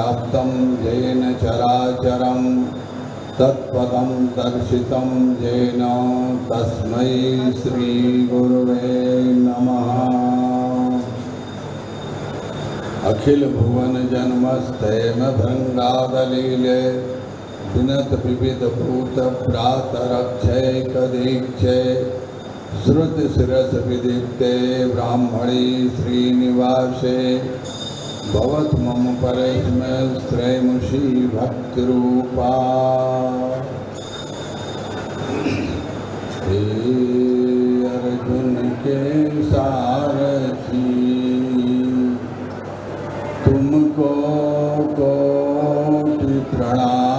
व्याप्तं येन चराचरं तत्पदं दर्शितं येन तस्मै श्रीगुरुवे नमः। अखिल भुवन जन्मस्थेम भृंगादलीले विनत विविध भूत प्रातरक्षैकदीक्षे श्रुति शिरस विदीप्ते ब्राह्मणी श्रीनिवासे भवत मम परेशमें श्रेमुषी भक्ति रूपा। हे अर्जुन के सारथी तुमको कोटि प्रणाम,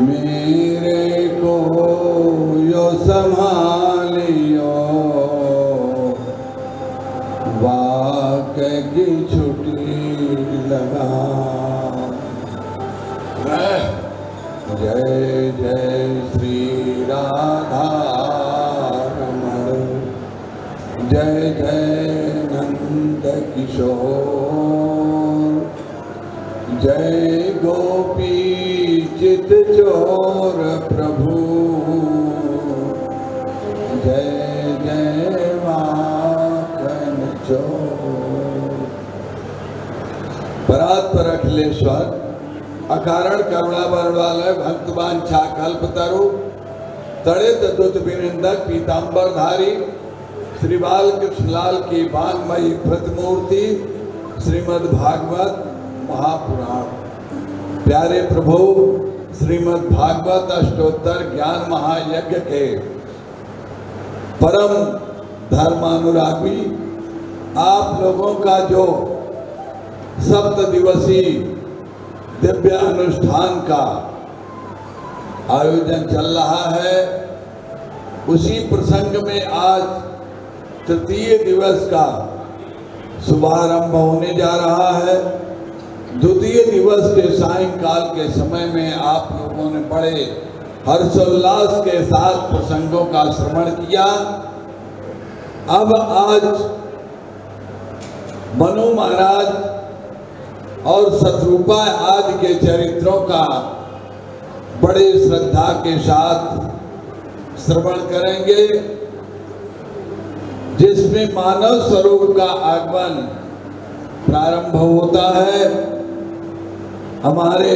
मेरे को यो संभालियो वाक्य की छुट्टी लगा। जय जय श्री राधा रमण, जय जय नंद किशोर, जय गोपी चित चोर प्रभु, जय जय माखन चोर। परात पर अखिलेश्वर अकारण करुणा बरवाले भक्तवांछा कल्पतरु तड़े तद्भुत विनिंदक पीतांबरधारी श्री बाल कृष्णलाल की वांगमयी प्रतिमूर्ति श्रीमद् भागवत महापुराण। प्यारे प्रभु, श्रीमद् भागवत अष्टोत्तर ज्ञान महायज्ञ के परम धर्मानुरागी आप लोगों का जो सप्त दिवसीय दिव्य अनुष्ठान का आयोजन चल रहा है, उसी प्रसंग में आज तृतीय दिवस का शुभारंभ होने जा रहा है। द्वितीय दिवस के सायंकाल के समय में आप लोगों ने बड़े हर्षोल्लास के साथ प्रसंगों का श्रवण किया। अब आज मनु महाराज और शत्रुपा आदि के चरित्रों का बड़े श्रद्धा के साथ श्रवण करेंगे, जिसमें मानव स्वरूप का आगमन प्रारंभ होता है। हमारे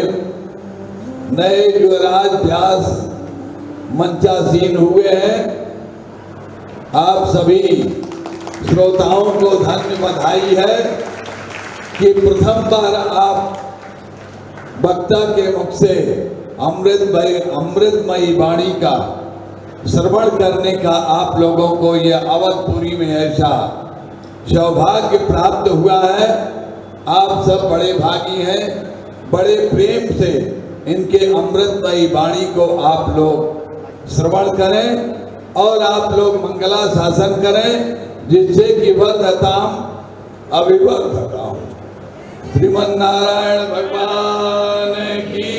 नए युवराज व्यास मंचासीन हुए हैं। आप सभी श्रोताओं को धन्य बधाई है कि प्रथम बार आप वक्ता के मुख से अमृतमयी वाणी का श्रवण करने का आप लोगों को यह अवधपुरी में ऐसा सौभाग्य प्राप्त हुआ है। आप सब बड़े भागी हैं। बड़े प्रेम से इनके अमृतमयी वाणी को आप लोग श्रवण करें और आप लोग मंगला शासन करें, जिससे कि वर्धताम अभिवर्धताम। श्रीमन्नारायण भगवान की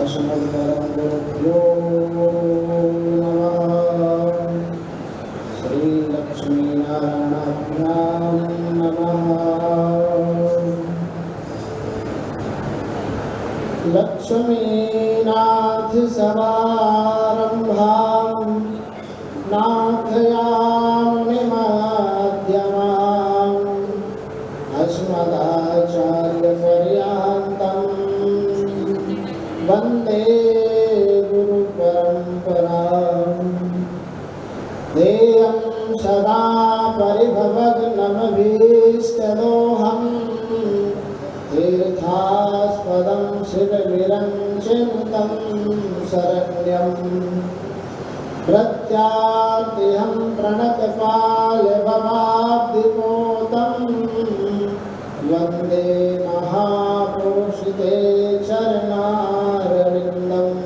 अस्मद्गुरुभ्यो नमः। श्रीलक्ष्मीनारायणाभ्यां नमः। लक्ष्मीनाथसमारम्भां नाथयामुनिमध्यमाम् अस्मदाचार्यपर्यन्तं वन्दे गुरुपरम्पराम्। देयं सदा परिभवग्नमभीष्टदोहम् तीर्थास्पदं शिवविरञ्चिनुतं शरण्यम्। प्रत्यार्तिहं प्रणतपालभवाब्धिपोतं वन्दे महापुरुषिते चरणारविन्दम्।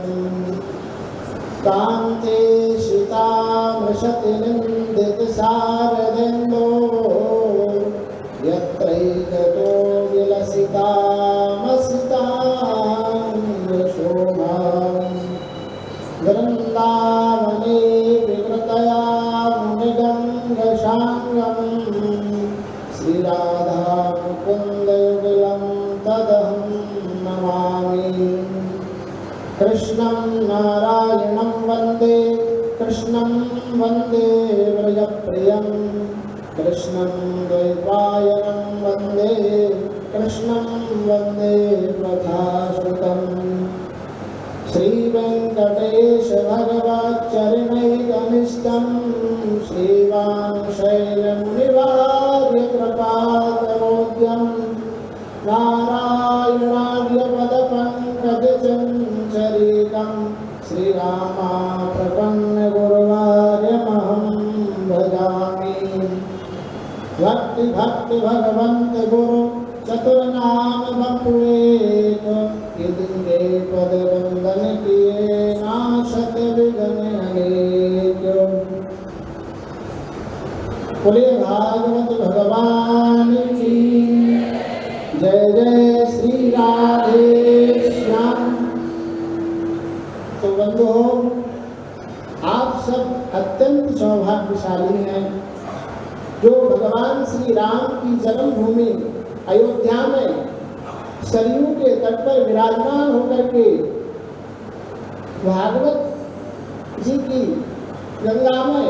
कान्ते शितामृषतिनिन्दितशारदेन्दो यत्रैकतो विलसितामसिताङ्गशोभाम्। वृन्दावने विकृतया मुनिगङ्गशाङ्गम् श्रीराधा मुकुन्दयुगलं तदहं नमामि। कृष्णं नारायणं वन्दे कृष्णं वन्दे व्रजप्रियं। कृष्णं द्वैपायनं वन्दे कृष्णं वन्दे प्रथाश्रुतम्। श्रीवेङ्कटेश भगवच्चरणैकनिष्ठं श्रीवांशैलमुनिवार्यकृपाकरोद्यं। नारायणार्यपदपङ्कजचञ्चरीकं श्रीरामाप्रपन्नगुरुवार्यमहं भजामि। भक्ति भगवन्त गुरु चतुर्नाम बपुएक। यदि पद वंदन किए नाशत विघ्न अनेक। बोलिए भागवत भगवान की जय। जय श्री राधे श्याम। तो बंधुओं, आप सब अत्यंत सौभाग्यशाली हैं जो भगवान श्री राम की जन्मभूमि अयोध्या में सरयू के तट पर विराजमान होकर के भागवत जी की गंगा में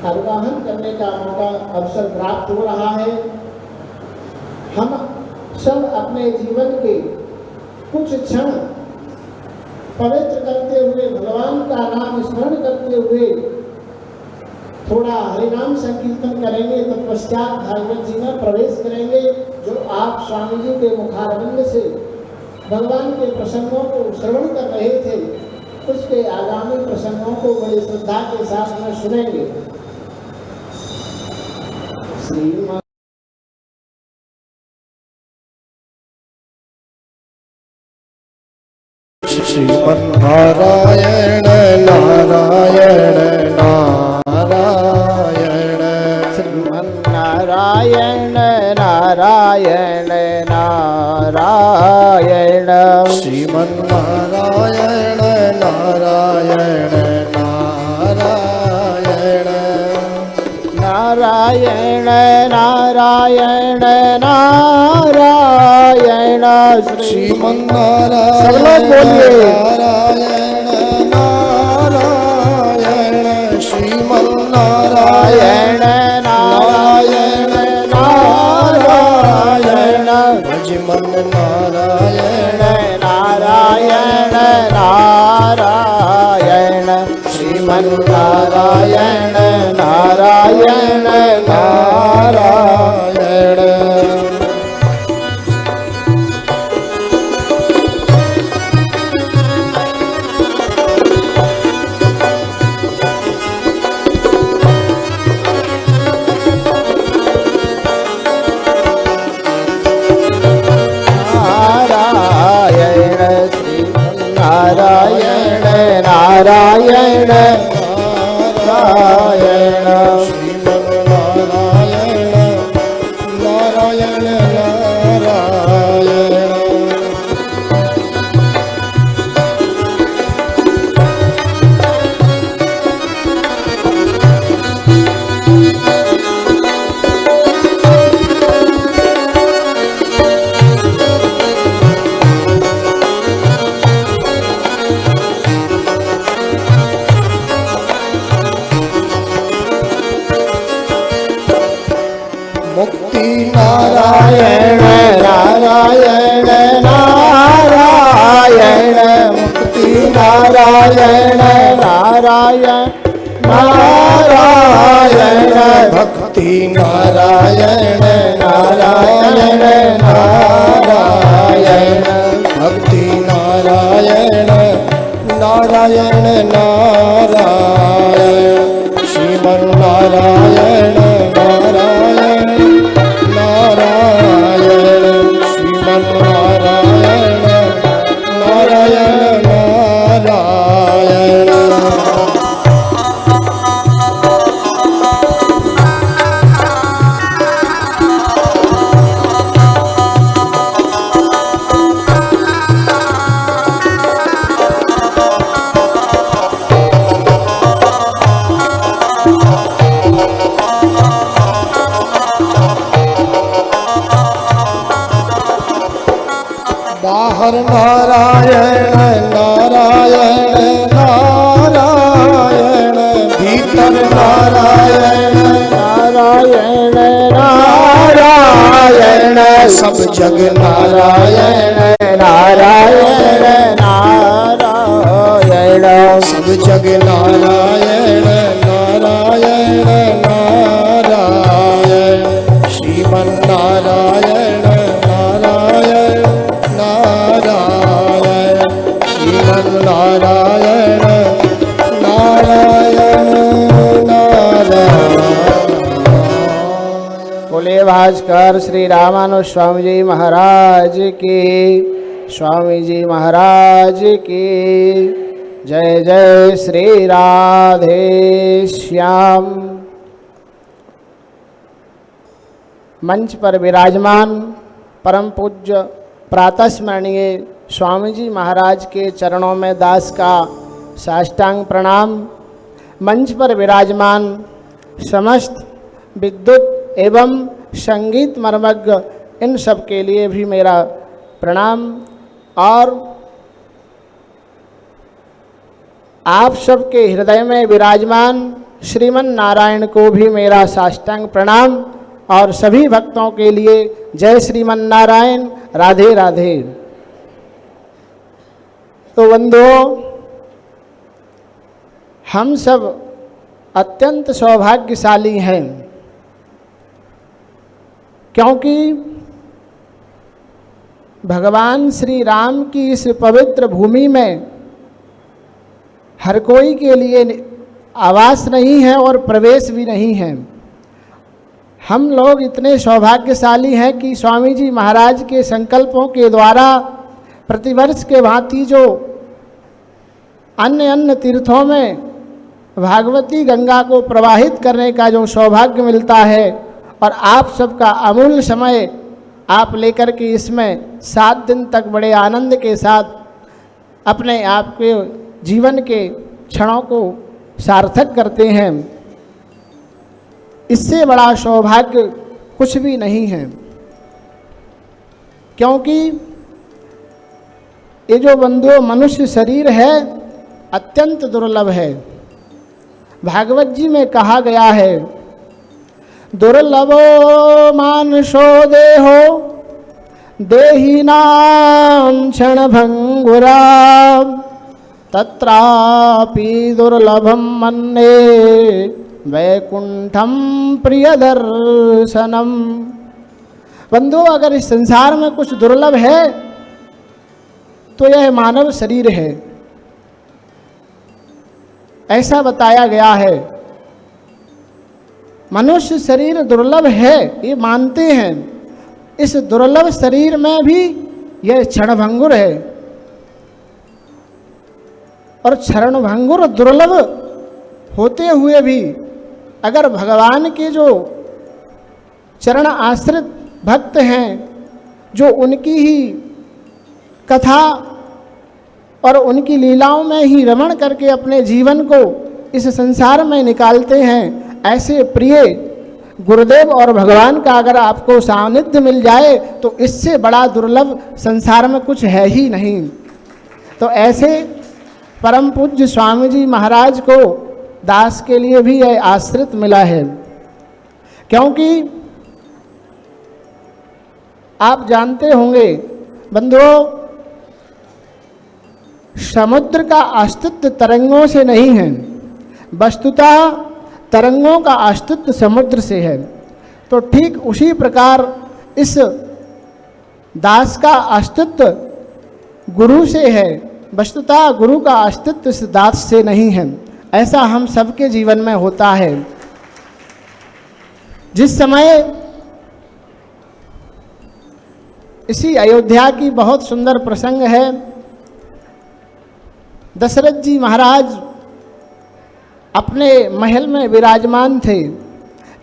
आरोहण करने का मौका अवसर प्राप्त हो रहा है। हम सब अपने जीवन के कुछ क्षण पवित्र करते हुए भगवान का नाम स्मरण करते हुए थोड़ा हरिनाम संकीर्तन करेंगे। तत्पश्चात भागवत जी में प्रवेश करेंगे। जो आप स्वामी जी के मुखारविंद से भगवान के प्रसंगों को श्रवण कर रहे थे, उसके आगामी प्रसंगों को बड़ी श्रद्धा के साथ में सुनेंगे। श्रीमान श्रीमन्नारायण नारायण नारायण। श्रीमन्नारायण नारायण नारायण। श्रीमन्नारायण नारायण नारायण। नारायण नारायण नारायण। श्रीमन्नारायण नारायण नारायण। श्रीमन्नारायण नारायण नारायण। भजमन नारायण नारायण नारायण। श्रीमन्नारायण नारायण नारायण। नारायण नारायण नारायण। श्रीमन्नारायण नारायण नारायण। नारायण नारायण नारायण भक्ति नारायण नारायण नारायण भक्ति नारायण नारायण नारायण श्रीमन नारायण नारायण नारायण श्रीमन नारायण नारायण नारायण बाहर नारायण नारायण नारायण भीतर नारायण नारायण नारायण सब जग नारायण नारायण नारायण सब जग नारायण नारायण नारायण श्रीमन नारायण नारायण नारायण श्रीमन नारायण नारायण नारायण। बोले भास्कर श्री रामानुज स्वामी जी महाराज की, स्वामी जी महाराज की जय। जय श्री राधे श्याम। मंच पर विराजमान परम पूज्य प्रातः स्मरणीय स्वामी जी महाराज के चरणों में दास का साष्टांग प्रणाम। मंच पर विराजमान समस्त विद्युत एवं संगीत मर्मज्ञ इन सब के लिए भी मेरा प्रणाम, और आप सबके हृदय में विराजमान श्रीमन नारायण को भी मेरा साष्टांग प्रणाम, और सभी भक्तों के लिए जय श्रीमन नारायण, राधे राधे। तो बंधुओं, हम सब अत्यंत सौभाग्यशाली हैं, क्योंकि भगवान श्री राम की इस पवित्र भूमि में हर कोई के लिए आवास नहीं है और प्रवेश भी नहीं है। हम लोग इतने सौभाग्यशाली हैं कि स्वामी जी महाराज के संकल्पों के द्वारा प्रतिवर्ष के भांति जो अन्य तीर्थों में भागवती गंगा को प्रवाहित करने का जो सौभाग्य मिलता है, और आप सबका अमूल्य समय आप लेकर के इसमें 7 दिन तक बड़े आनंद के साथ अपने आप के जीवन के क्षणों को सार्थक करते हैं, इससे बड़ा सौभाग्य कुछ भी नहीं है। क्योंकि ये जो बंधुओं मनुष्य शरीर है अत्यंत दुर्लभ है। भागवत जी में कहा गया है, दुर्लभो मानुषो देहो देहिनां क्षणभंगुरा तत्रापि दुर्लभम मन्ये वैकुंठम प्रियदर्शनम। बंधु, अगर इस संसार में कुछ दुर्लभ है तो यह मानव शरीर है, ऐसा बताया गया है। मनुष्य शरीर दुर्लभ है, ये मानते हैं। इस दुर्लभ शरीर में भी यह क्षणभंगुर है, और क्षणभंगुर दुर्लभ होते हुए भी अगर भगवान के जो चरण आश्रित भक्त हैं, जो उनकी ही कथा और उनकी लीलाओं में ही रमण करके अपने जीवन को इस संसार में निकालते हैं, ऐसे प्रिय गुरुदेव और भगवान का अगर आपको सानिध्य मिल जाए तो इससे बड़ा दुर्लभ संसार में कुछ है ही नहीं। तो ऐसे परम पूज्य स्वामी जी महाराज को दास के लिए भी यह आश्रित मिला है, क्योंकि आप जानते होंगे बंधुओं, समुद्र का अस्तित्व तरंगों से नहीं है, वस्तुतः तरंगों का अस्तित्व समुद्र से है। तो ठीक उसी प्रकार इस दास का अस्तित्व गुरु से है, वस्तुतः गुरु का अस्तित्व इस दास से नहीं है। ऐसा हम सबके जीवन में होता है। जिस समय इसी अयोध्या की बहुत सुंदर प्रसंग है, दशरथ जी महाराज अपने महल में विराजमान थे।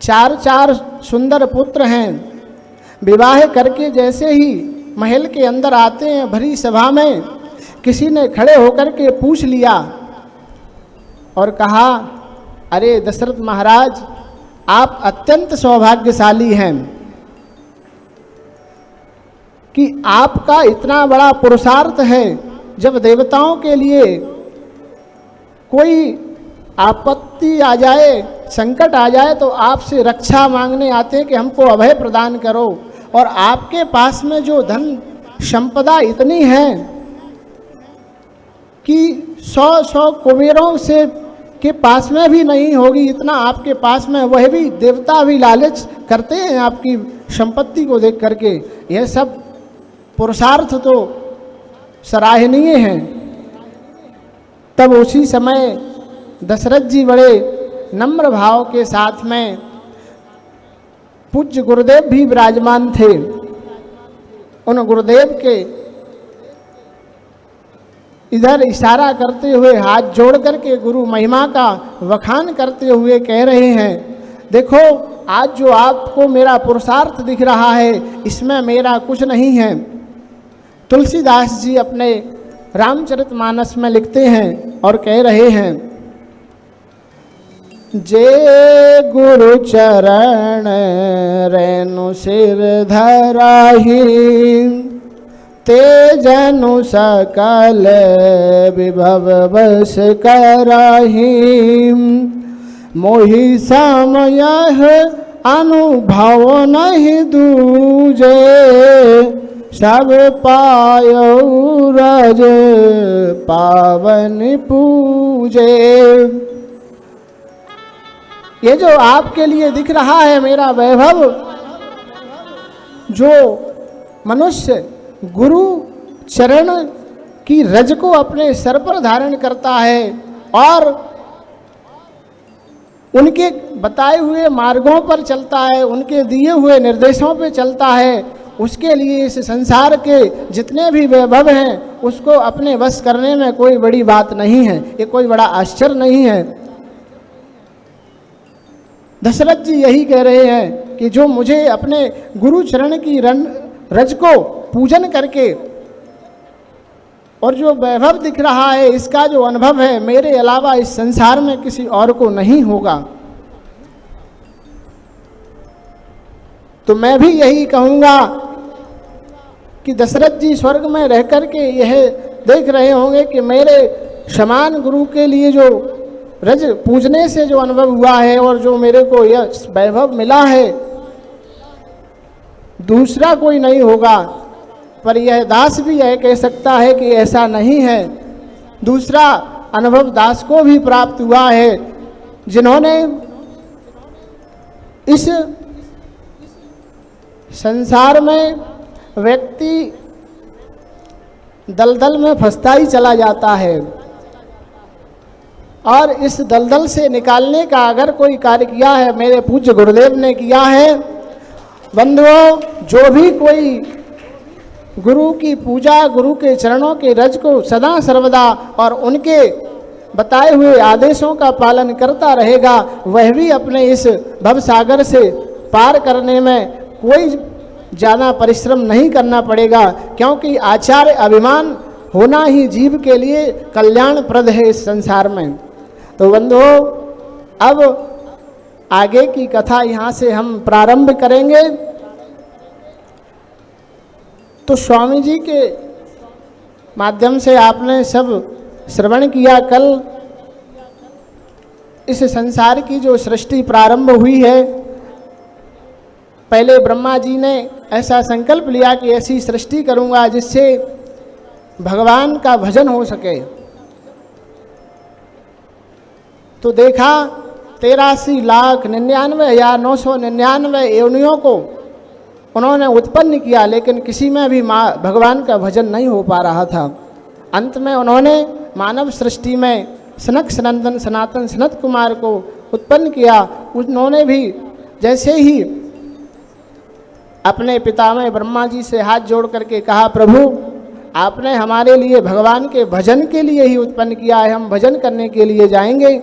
चार सुंदर पुत्र हैं। विवाह करके जैसे ही महल के अंदर आते हैं, भरी सभा में किसी ने खड़े होकर के पूछ लिया और कहा, अरे दशरथ महाराज, आप अत्यंत सौभाग्यशाली हैं कि आपका इतना बड़ा पुरुषार्थ है। जब देवताओं के लिए कोई आपत्ति आ जाए, संकट आ जाए, तो आपसे रक्षा मांगने आते हैं कि हमको अभय प्रदान करो। और आपके पास में जो धन संपदा इतनी है कि 100 कुबेरों से के पास में भी नहीं होगी, इतना आपके पास में, वह भी देवता भी लालच करते हैं आपकी संपत्ति को देख करके। यह सब पुरुषार्थ तो सराहनीय हैं। तब उसी समय दशरथ जी बड़े नम्र भाव के साथ में, पूज्य गुरुदेव भी विराजमान थे, उन गुरुदेव के इधर इशारा करते हुए हाथ जोड़ करके गुरु महिमा का वखान करते हुए कह रहे हैं, देखो आज जो आपको मेरा पुरुषार्थ दिख रहा है, इसमें मेरा कुछ नहीं है। तुलसीदास जी अपने रामचरितमानस में लिखते हैं और कह रहे हैं, जे गुरु चरण रेणु सिर धराही, ते जनु सकल विभव बस कराही। मोहि समय अनुभव नहीं दूजे, सब पायो रज पावन पूजे। ये जो आपके लिए दिख रहा है मेरा वैभव, जो मनुष्य गुरु चरण की रज को अपने सर पर धारण करता है और उनके बताए हुए मार्गों पर चलता है, उनके दिए हुए निर्देशों पर चलता है, उसके लिए इस संसार के जितने भी वैभव हैं उसको अपने वश करने में कोई बड़ी बात नहीं है, ये कोई बड़ा आश्चर्य नहीं है। दशरथ जी यही कह रहे हैं कि जो मुझे अपने गुरु चरण की रज को पूजन करके और जो वैभव दिख रहा है, इसका जो अनुभव है, मेरे अलावा इस संसार में किसी और को नहीं होगा। तो मैं भी यही कहूँगा कि दशरथ जी स्वर्ग में रह कर के यह देख रहे होंगे कि मेरे समान गुरु के लिए जो रज पूजने से जो अनुभव हुआ है और जो मेरे को यह वैभव मिला है, दूसरा कोई नहीं होगा। पर यह दास भी यह कह सकता है कि ऐसा नहीं है। दूसरा अनुभव दास को भी प्राप्त हुआ है, जिन्होंने इस संसार में व्यक्ति दलदल में फंसता ही चला जाता है और इस दलदल से निकालने का अगर कोई कार्य किया है, मेरे पूज्य गुरुदेव ने किया है। बंधुओं, जो भी कोई गुरु की पूजा, गुरु के चरणों के रज को सदा सर्वदा और उनके बताए हुए आदेशों का पालन करता रहेगा, वह भी अपने इस भवसागर से पार करने में कोई ज़्यादा परिश्रम नहीं करना पड़ेगा, क्योंकि आचार्य अभिमान होना ही जीव के लिए कल्याणप्रद है इस संसार में। तो बंधुओं, अब आगे की कथा यहाँ से हम प्रारंभ करेंगे। तो स्वामी जी के माध्यम से आपने सब श्रवण किया। कल इस संसार की जो सृष्टि प्रारंभ हुई है, पहले ब्रह्मा जी ने ऐसा संकल्प लिया कि ऐसी सृष्टि करूँगा जिससे भगवान का भजन हो सके। तो देखा 83,99,999 योनियों को उन्होंने उत्पन्न किया, लेकिन किसी में भी भगवान का भजन नहीं हो पा रहा था। अंत में उन्होंने मानव सृष्टि में सनक सनंदन सनातन सनत कुमार को उत्पन्न किया। उन्होंने भी जैसे ही अपने पितामह ब्रह्मा जी से हाथ जोड़ करके कहा, प्रभु आपने हमारे लिए भगवान के भजन के लिए ही उत्पन्न किया है, हम भजन करने के लिए जाएंगे।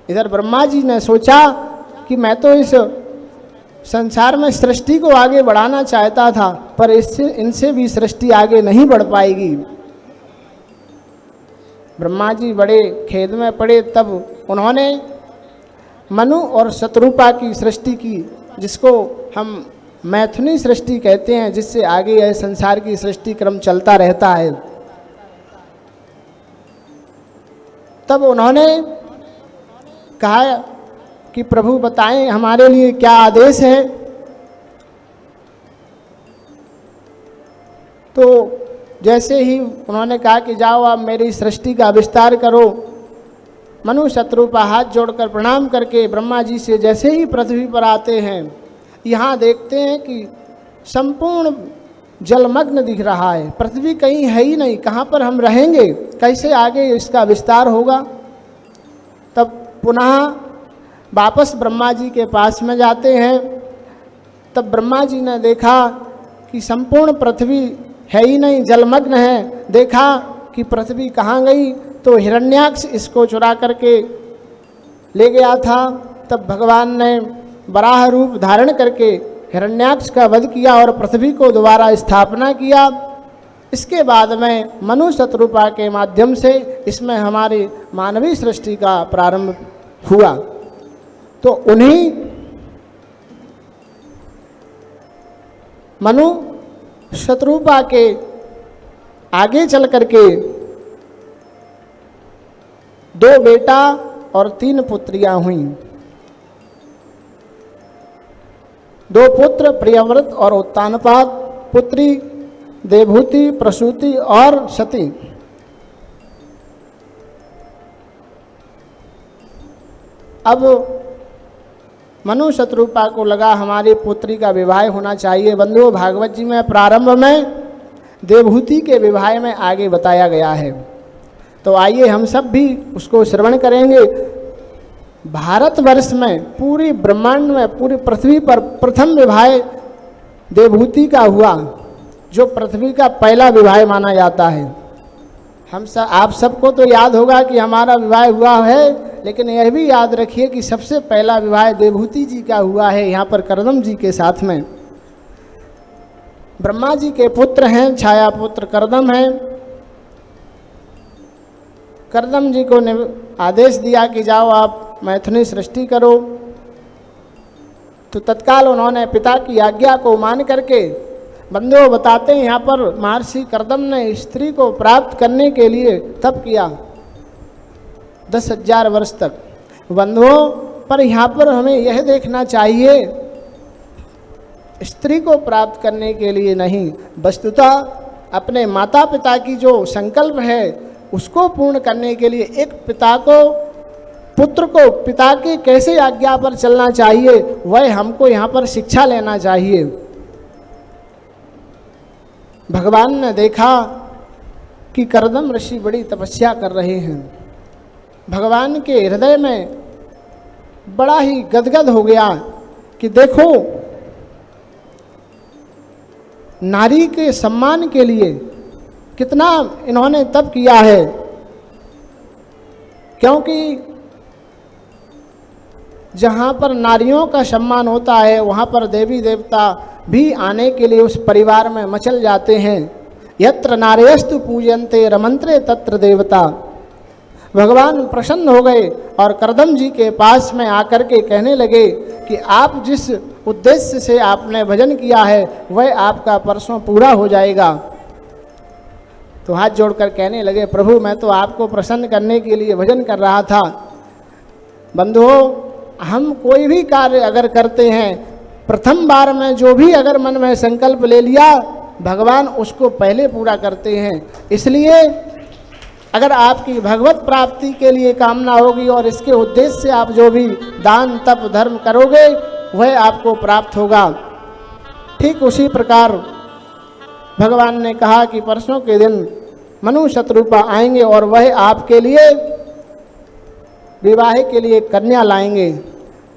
इधर ब्रह्मा जी ने सोचा कि मैं तो इस संसार में सृष्टि को आगे बढ़ाना चाहता था, पर इससे इनसे भी सृष्टि आगे नहीं बढ़ पाएगी। ब्रह्मा जी बड़े खेद में पड़े। तब उन्होंने मनु और शत्रुपा की सृष्टि की, जिसको हम मैथुनी सृष्टि कहते हैं, जिससे आगे यह संसार की सृष्टि क्रम चलता रहता है। तब उन्होंने कहा कि प्रभु बताएं हमारे लिए क्या आदेश है। तो जैसे ही उन्होंने कहा कि जाओ आप मेरी सृष्टि का विस्तार करो, मनु शत्रुपा हाथ जोड़कर प्रणाम करके ब्रह्मा जी से जैसे ही पृथ्वी पर आते हैं, यहाँ देखते हैं कि संपूर्ण जलमग्न दिख रहा है, पृथ्वी कहीं है ही नहीं, कहाँ पर हम रहेंगे, कैसे आगे इसका विस्तार होगा। तब पुनः वापस ब्रह्मा जी के पास में जाते हैं। तब ब्रह्मा जी ने देखा कि संपूर्ण पृथ्वी है ही नहीं, जलमग्न है। देखा कि पृथ्वी कहाँ गई, तो हिरण्याक्ष इसको चुरा करके ले गया था। तब भगवान ने वराह रूप धारण करके हिरण्याक्ष का वध किया और पृथ्वी को दोबारा स्थापना किया। इसके बाद में मनु शत्रुपा के माध्यम से इसमें हमारी मानवीय सृष्टि का प्रारंभ हुआ। तो उन्हीं मनु शत्रुपा के आगे चल करके 2 बेटा और 3 पुत्रियां हुईं। 2 पुत्र प्रियव्रत और उत्तानपाद, पुत्री देवहूति, प्रसूति और सती। अब मनु शत्रुपा को लगा हमारी पुत्री का विवाह होना चाहिए। बंधुओं, भागवत जी में प्रारंभ में देवहूति के विवाह में आगे बताया गया है, तो आइए हम सब भी उसको श्रवण करेंगे। भारतवर्ष में, पूरी ब्रह्मांड में, पूरी पृथ्वी पर प्रथम विवाह देवहूति का हुआ, जो पृथ्वी का पहला विवाह माना जाता है। आप सबको तो याद होगा कि हमारा विवाह हुआ है, लेकिन यह भी याद रखिए कि सबसे पहला विवाह देवहूति जी का हुआ है, यहाँ पर कर्दम जी के साथ में। ब्रह्मा जी के पुत्र हैं, छाया पुत्र कर्दम हैं। कर्दम जी को आदेश दिया कि जाओ आप मैथुनी सृष्टि करो। तो तत्काल उन्होंने पिता की आज्ञा को मान करके, बंधुओं बताते हैं यहाँ पर महर्षि कर्दम ने स्त्री को प्राप्त करने के लिए तप किया 10,000 वर्ष तक। बंधुओं, पर यहाँ पर हमें यह देखना चाहिए, स्त्री को प्राप्त करने के लिए नहीं, वस्तुतः अपने माता पिता की जो संकल्प है उसको पूर्ण करने के लिए एक पिता को, पुत्र को पिता की कैसे आज्ञा पर चलना चाहिए, वह हमको यहाँ पर शिक्षा लेना चाहिए। भगवान ने देखा कि कर्दम ऋषि बड़ी तपस्या कर रहे हैं। भगवान के हृदय में बड़ा ही गदगद हो गया कि देखो, नारी के सम्मान के लिए कितना इन्होंने तप किया है, क्योंकि जहाँ पर नारियों का सम्मान होता है वहाँ पर देवी देवता भी आने के लिए उस परिवार में मचल जाते हैं। यत्र नार्यस्तु पूजन्ते रमंत्रे तत्र देवता। भगवान प्रसन्न हो गए और कर्दम जी के पास में आकर के कहने लगे कि आप जिस उद्देश्य से आपने भजन किया है वह आपका परसों पूरा हो जाएगा। तो हाथ जोड़कर कहने लगे, प्रभु मैं तो आपको प्रसन्न करने के लिए भजन कर रहा था। बंधुओं, हम कोई भी कार्य अगर करते हैं, प्रथम बार में जो भी अगर मन में संकल्प ले लिया, भगवान उसको पहले पूरा करते हैं। इसलिए अगर आपकी भगवत प्राप्ति के लिए कामना होगी और इसके उद्देश्य से आप जो भी दान तप धर्म करोगे वह आपको प्राप्त होगा। ठीक उसी प्रकार भगवान ने कहा कि परसों के दिन मनु शतरूपा आएंगे और वह आपके लिए विवाह के लिए कन्या लाएंगे।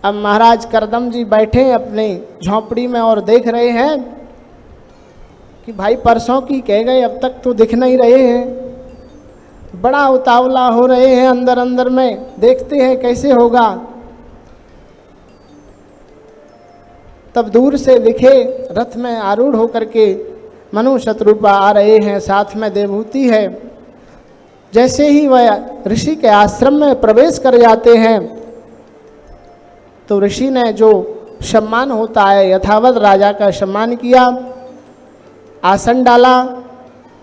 अब महाराज करदम जी बैठे अपने झोंपड़ी में और देख रहे हैं कि भाई परसों की कह गए, अब तक तो दिख नहीं रहे हैं। बड़ा उतावला हो रहे हैं अंदर अंदर में, देखते हैं कैसे होगा। तब दूर से दिखे रथ में आरूढ़ होकर के मनु शतरूपा आ रहे हैं, साथ में देवहूति है। जैसे ही वह ऋषि के आश्रम में प्रवेश कर जाते हैं तो ऋषि ने जो सम्मान होता है यथावत राजा का सम्मान किया, आसन डाला।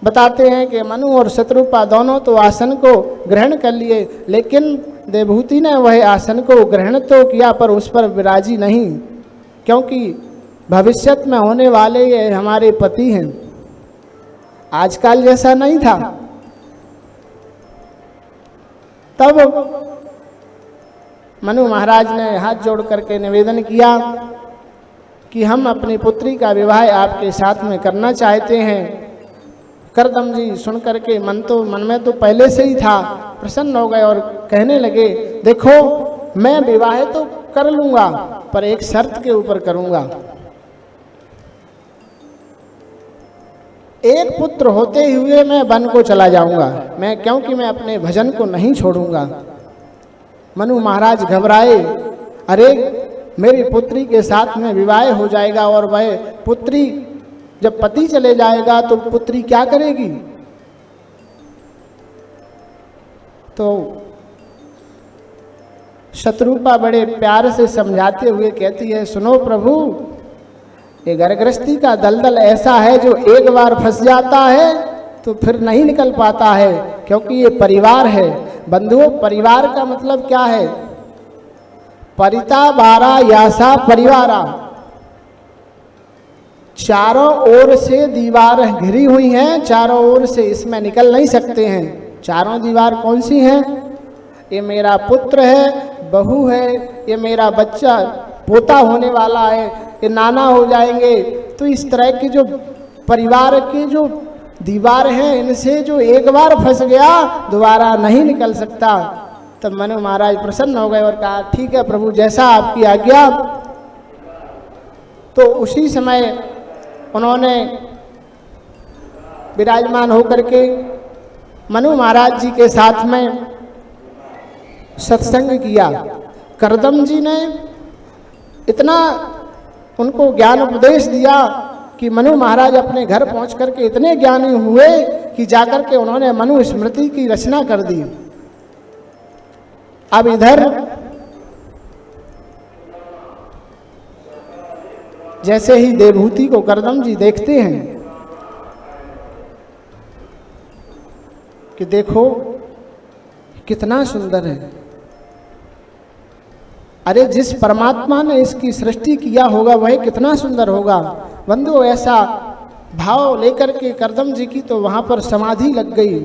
बताते हैं कि मनु और शतरूपा दोनों तो आसन को ग्रहण कर लिए, लेकिन देवहूति ने वह आसन को ग्रहण तो किया पर उस पर विराजी नहीं, क्योंकि भविष्यत में होने वाले ये हमारे पति हैं, आजकल जैसा नहीं था। तब मनु महाराज ने हाथ जोड़ करके निवेदन किया कि हम अपनी पुत्री का विवाह आपके साथ में करना चाहते हैं। करदम जी सुन करके मन में तो पहले से ही था, प्रसन्न हो गए और कहने लगे, देखो मैं विवाह तो कर लूंगा पर एक शर्त के ऊपर करूंगा। एक पुत्र होते हुए मैं वन को चला जाऊंगा, क्योंकि मैं अपने भजन को नहीं छोड़ूंगा। मनु महाराज घबराए, अरे मेरी पुत्री के साथ में विवाह हो जाएगा और वह पुत्री जब पति चले जाएगा तो पुत्री क्या करेगी। तो शतरूपा बड़े प्यार से समझाते हुए कहती है, सुनो प्रभु, ये घरगृहस्थी का दलदल ऐसा है जो एक बार फंस जाता है तो फिर नहीं निकल पाता है, क्योंकि ये परिवार है। बंधुओं, परिवार का मतलब क्या है? परिता बारा यासा परिवारा, चारों ओर से दीवार घिरी हुई हैं, चारों ओर से इसमें निकल नहीं सकते हैं। चारों दीवार कौन सी हैं? ये मेरा पुत्र है, बहू है, ये मेरा बच्चा पोता होने वाला है, ये नाना हो जाएंगे। तो इस तरह की जो परिवार की जो दीवार है, इनसे जो एक बार फंस गया दोबारा नहीं निकल सकता। तब मनु महाराज प्रसन्न हो गए और कहा, ठीक है प्रभु, जैसा आपकी आज्ञा। तो उसी समय उन्होंने विराजमान होकर के मनु महाराज जी के साथ में सत्संग किया। करदम जी ने इतना उनको ज्ञान उपदेश दिया कि मनु महाराज अपने घर पहुंच करके इतने ज्ञानी हुए कि जाकर के उन्होंने मनु स्मृति की रचना कर दी। अब इधर जैसे ही देवहूति को करदम जी देखते हैं कि देखो कितना सुंदर है, अरे जिस परमात्मा ने इसकी सृष्टि किया होगा वह कितना सुंदर होगा। बंधु, ऐसा भाव लेकर के करदम जी की तो वहां पर समाधि लग गई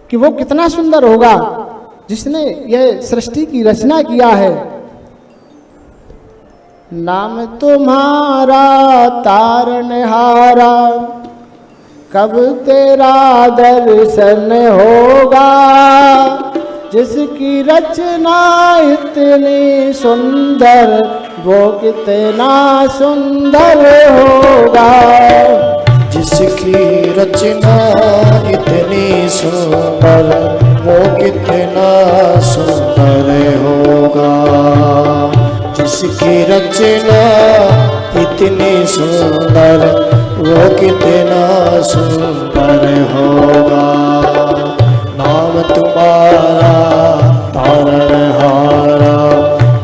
कि वो कितना सुंदर होगा जिसने यह सृष्टि की रचना किया है। नाम तुम्हारा तारनहारा, कब तेरा दर्शन होगा, जिसकी रचना इतनी सुंदर वो कितना सुंदर होगा। जिसकी रचना इतनी सुंदर वो कितना सुंदर होगा। जिसकी रचना इतनी सुंदर वो कितना सुंदर होगा। नाम तुम्हारा तारणहारा,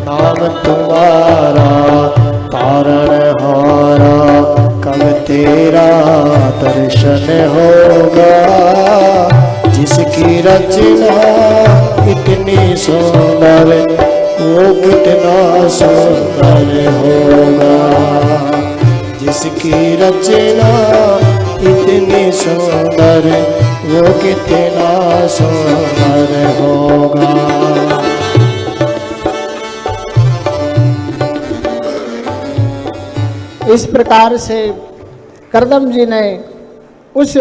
नाम तुम्हारा तारणहारा, कब तेरा दर्शन होगा। जिसकी रचना इतनी सुंदर वो कितना सुंदर होगा। जिसकी रचना इतनी सुंदर वो कितना सुंदर होगा। इस प्रकार से करदम जी ने उस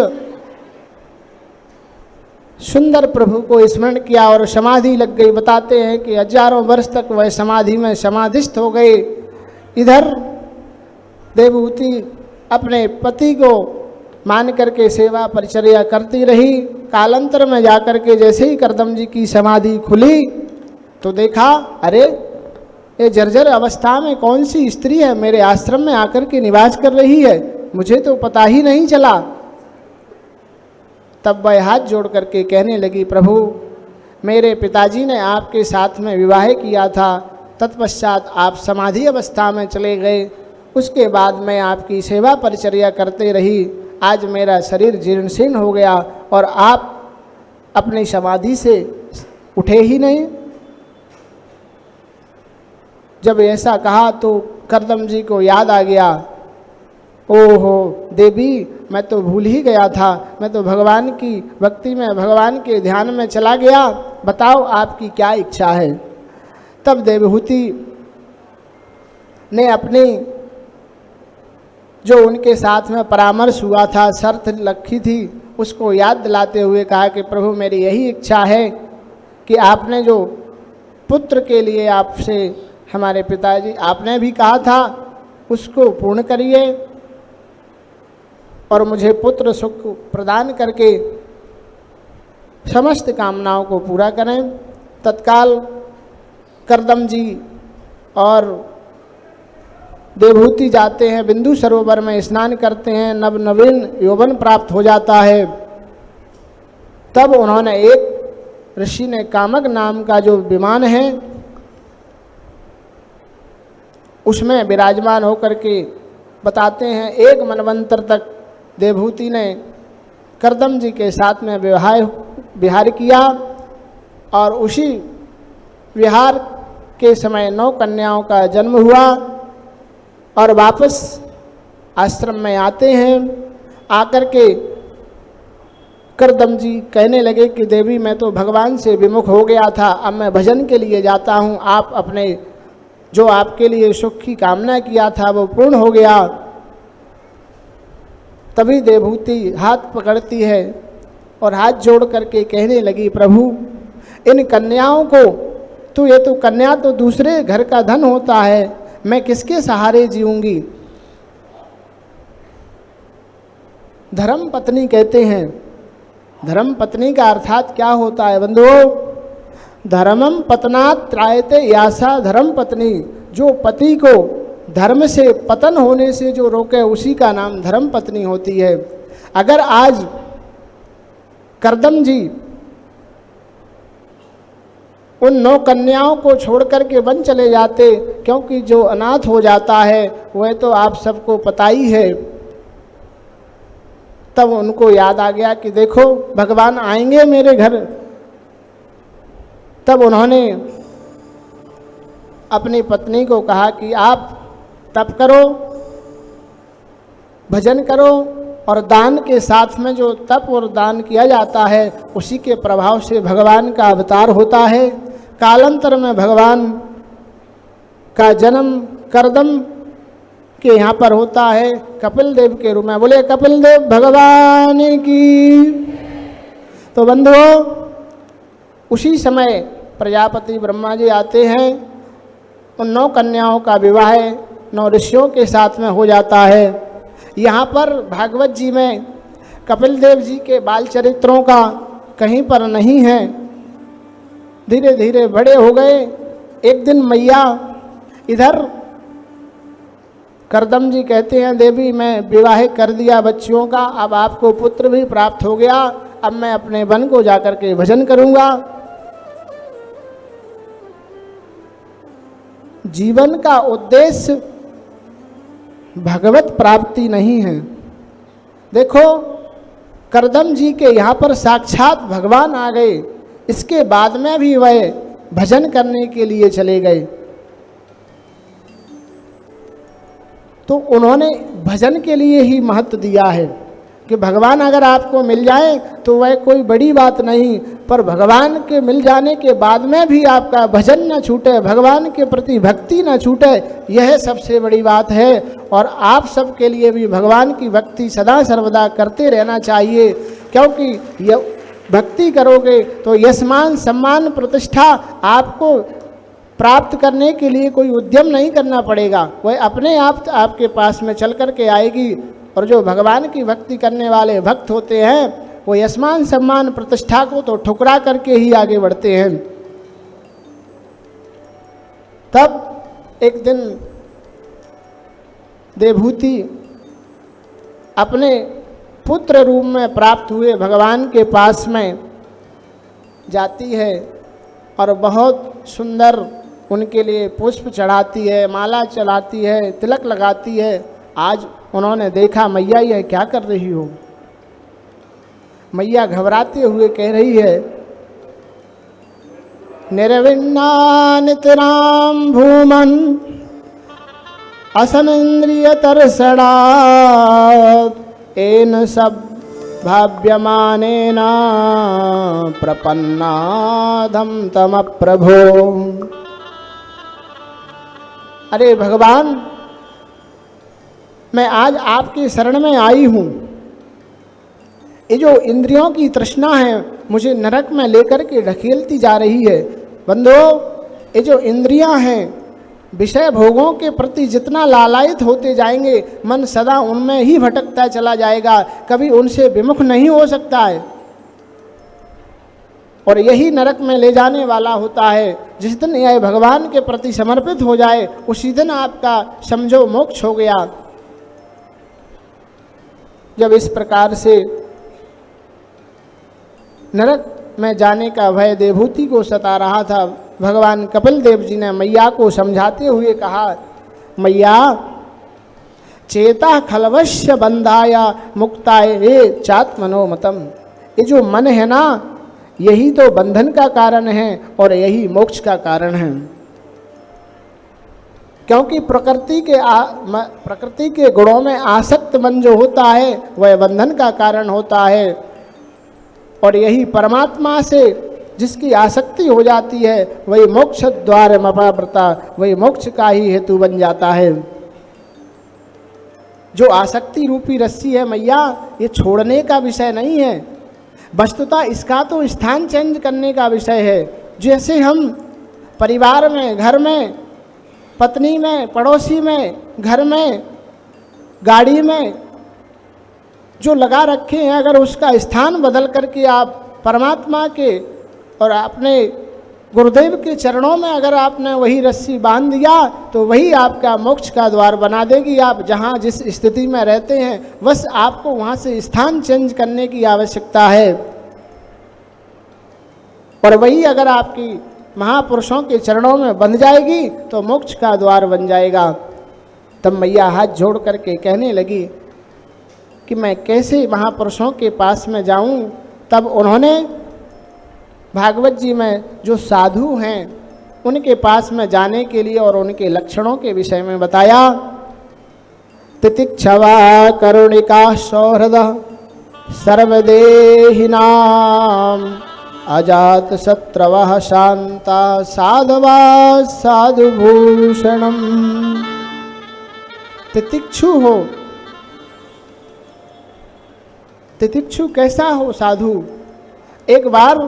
सुंदर प्रभु को स्मरण किया और समाधि लग गई। बताते हैं कि हजारों वर्ष तक वह समाधि में समाधिस्थ हो गए। इधर देवहूति अपने पति को मान करके सेवा परिचर्या करती रही। कालांतर में जाकर के जैसे ही करदम जी की समाधि खुली तो देखा, अरे ये जर्जर अवस्था में कौन सी स्त्री है मेरे आश्रम में आकर के निवास कर रही है, मुझे तो पता ही नहीं चला। तब वह हाथ जोड़ करके कहने लगी, प्रभु मेरे पिताजी ने आपके साथ में विवाह किया था, तत्पश्चात आप समाधि अवस्था में चले गए, उसके बाद मैं आपकी सेवा परिचर्या करते रही। आज मेरा शरीर जीर्ण शीर्ण हो गया और आप अपनी समाधि से उठे ही नहीं। जब ऐसा कहा तो करदम जी को याद आ गया, ओहो देवी मैं तो भूल ही गया था, मैं तो भगवान की भक्ति में भगवान के ध्यान में चला गया, बताओ आपकी क्या इच्छा है। तब देवहूति ने अपनी जो उनके साथ में परामर्श हुआ था, शर्त रखी थी, उसको याद दिलाते हुए कहा कि प्रभु मेरी यही इच्छा है कि आपने जो पुत्र के लिए आपसे हमारे पिताजी आपने भी कहा था उसको पूर्ण करिए और मुझे पुत्र सुख प्रदान करके समस्त कामनाओं को पूरा करें। तत्काल करदम जी और देवहूति जाते हैं, बिंदु सरोवर में स्नान करते हैं, नवीन यौवन प्राप्त हो जाता है। तब उन्होंने एक ऋषि ने कामक नाम का जो विमान है उसमें विराजमान होकर के बताते हैं, एक मनवंतर तक देवहूति ने करदम जी के साथ में विहार किया और उसी विहार के समय 9 कन्याओं का जन्म हुआ और वापस आश्रम में आते हैं। आकर के करदम जी कहने लगे कि देवी मैं तो भगवान से विमुख हो गया था, अब मैं भजन के लिए जाता हूँ, आप अपने जो आपके लिए सुख की कामना किया था वो पूर्ण हो गया। तभी देवहूति हाथ पकड़ती है और हाथ जोड़ करके कहने लगी, प्रभु इन कन्याओं को तो ये तो कन्या तो दूसरे घर का धन होता है, मैं किसके सहारे जीऊंगी। धर्म पत्नी कहते हैं, धर्म पत्नी का अर्थात क्या होता है बंधुओं, धर्मम पतनात् त्रायते यासा धर्म पत्नी, जो पति को धर्म से पतन होने से जो रोके उसी का नाम धर्म पत्नी होती है। अगर आज करदम जी उन 9 कन्याओं को छोड़ करके वन चले जाते, क्योंकि जो अनाथ हो जाता है वह तो आप सबको पता ही है, तब उनको याद आ गया कि देखो भगवान आएंगे मेरे घर। तब उन्होंने अपनी पत्नी को कहा कि आप तप करो, भजन करो और दान के साथ में जो तप और दान किया जाता है उसी के प्रभाव से भगवान का अवतार होता है। कालांतर में भगवान का जन्म करदम के यहाँ पर होता है कपिल देव के रूप में। बोले कपिल देव भगवान की। तो बंधुओं उसी समय प्रजापति ब्रह्मा जी आते हैं, उन 9 कन्याओं का विवाह 9 ऋषियों के साथ में हो जाता है। यहाँ पर भागवत जी में कपिल देव जी के बाल चरित्रों का कहीं पर नहीं है, धीरे धीरे बड़े हो गए। एक दिन मैया इधर करदम जी कहते हैं, देवी मैं विवाह कर दिया बच्चियों का, अब आपको पुत्र भी प्राप्त हो गया, अब मैं अपने वन को जाकर के भजन करूँगा। जीवन का उद्देश्य भगवत प्राप्ति नहीं है। देखो करदम जी के यहाँ पर साक्षात भगवान आ गए, इसके बाद में भी वह भजन करने के लिए चले गए। तो उन्होंने भजन के लिए ही महत्व दिया है। कि भगवान अगर आपको मिल जाए तो वह कोई बड़ी बात नहीं, पर भगवान के मिल जाने के बाद में भी आपका भजन न छूटे, भगवान के प्रति भक्ति न छूटे, यह सबसे बड़ी बात है। और आप सबके लिए भी भगवान की भक्ति सदा सर्वदा करते रहना चाहिए, क्योंकि यह भक्ति करोगे तो यशमान सम्मान प्रतिष्ठा आपको प्राप्त करने के लिए कोई उद्यम नहीं करना पड़ेगा, वह अपने आप आपके पास में चल कर के आएगी। और जो भगवान की भक्ति करने वाले भक्त होते हैं वो यशमान सम्मान प्रतिष्ठा को तो ठुकरा करके ही आगे बढ़ते हैं। तब एक दिन देवहूति अपने पुत्र रूप में प्राप्त हुए भगवान के पास में जाती है और बहुत सुंदर उनके लिए पुष्प चढ़ाती है, माला चढ़ाती है, तिलक लगाती है। आज उन्होंने देखा, मैया यह क्या कर रही हो? मैया घबराते हुए कह रही है, निर्विण्णा नितराम भूमन असनिंद्रिय तरसड़ा एन सब भाव्यमानेन प्रपन्नाधम तम प्रभो। अरे भगवान, मैं आज आपकी शरण में आई हूँ। ये जो इंद्रियों की तृष्णा है मुझे नरक में लेकर के ढकेलती जा रही है। बंधो, ये जो इंद्रियां हैं विषय भोगों के प्रति जितना लालायित होते जाएंगे, मन सदा उनमें ही भटकता चला जाएगा, कभी उनसे विमुख नहीं हो सकता है। और यही नरक में ले जाने वाला होता है। जिस दिन यह भगवान के प्रति समर्पित हो जाए उसी दिन आपका समझो मोक्ष हो गया। जब इस प्रकार से नरक में जाने का भय देवहूति को सता रहा था, भगवान कपिल देव जी ने मैया को समझाते हुए कहा, मैया चेता खलवश्य बंधाया मुक्ताय चात्मनोमतम। ये जो मन है ना, यही तो बंधन का कारण है और यही मोक्ष का कारण है। क्योंकि प्रकृति के गुणों में आसक्त मन जो होता है वह बंधन का कारण होता है, और यही परमात्मा से जिसकी आसक्ति हो जाती है वही मोक्ष द्वार मपाव्रता, वही मोक्ष का ही हेतु बन जाता है। जो आसक्ति रूपी रस्सी है मैया, ये छोड़ने का विषय नहीं है, वस्तुतः इसका तो स्थान चेंज करने का विषय है। जैसे हम परिवार में, घर में, पत्नी में, पड़ोसी में, घर में, गाड़ी में जो लगा रखे हैं, अगर उसका स्थान बदल करके आप परमात्मा के और अपने गुरुदेव के चरणों में अगर आपने वही रस्सी बांध दिया तो वही आपका मोक्ष का द्वार बना देगी। आप जहाँ जिस स्थिति में रहते हैं बस आपको वहाँ से स्थान चेंज करने की आवश्यकता है, और वही अगर आपकी महापुरुषों के चरणों में बंध जाएगी तो मोक्ष का द्वार बन जाएगा। तब मैया हाथ जोड़ करके कहने लगी कि मैं कैसे महापुरुषों के पास में जाऊं। तब उन्होंने भागवत जी में जो साधु हैं उनके पास में जाने के लिए और उनके लक्षणों के विषय में बताया। तितिक्षवा करुणिका सौहृद सर्वदेहिनां अजात शत्रवः शांता साधवा साधुभूषणम। तितिक्षु हो, तितिक्षु कैसा हो साधु। एक बार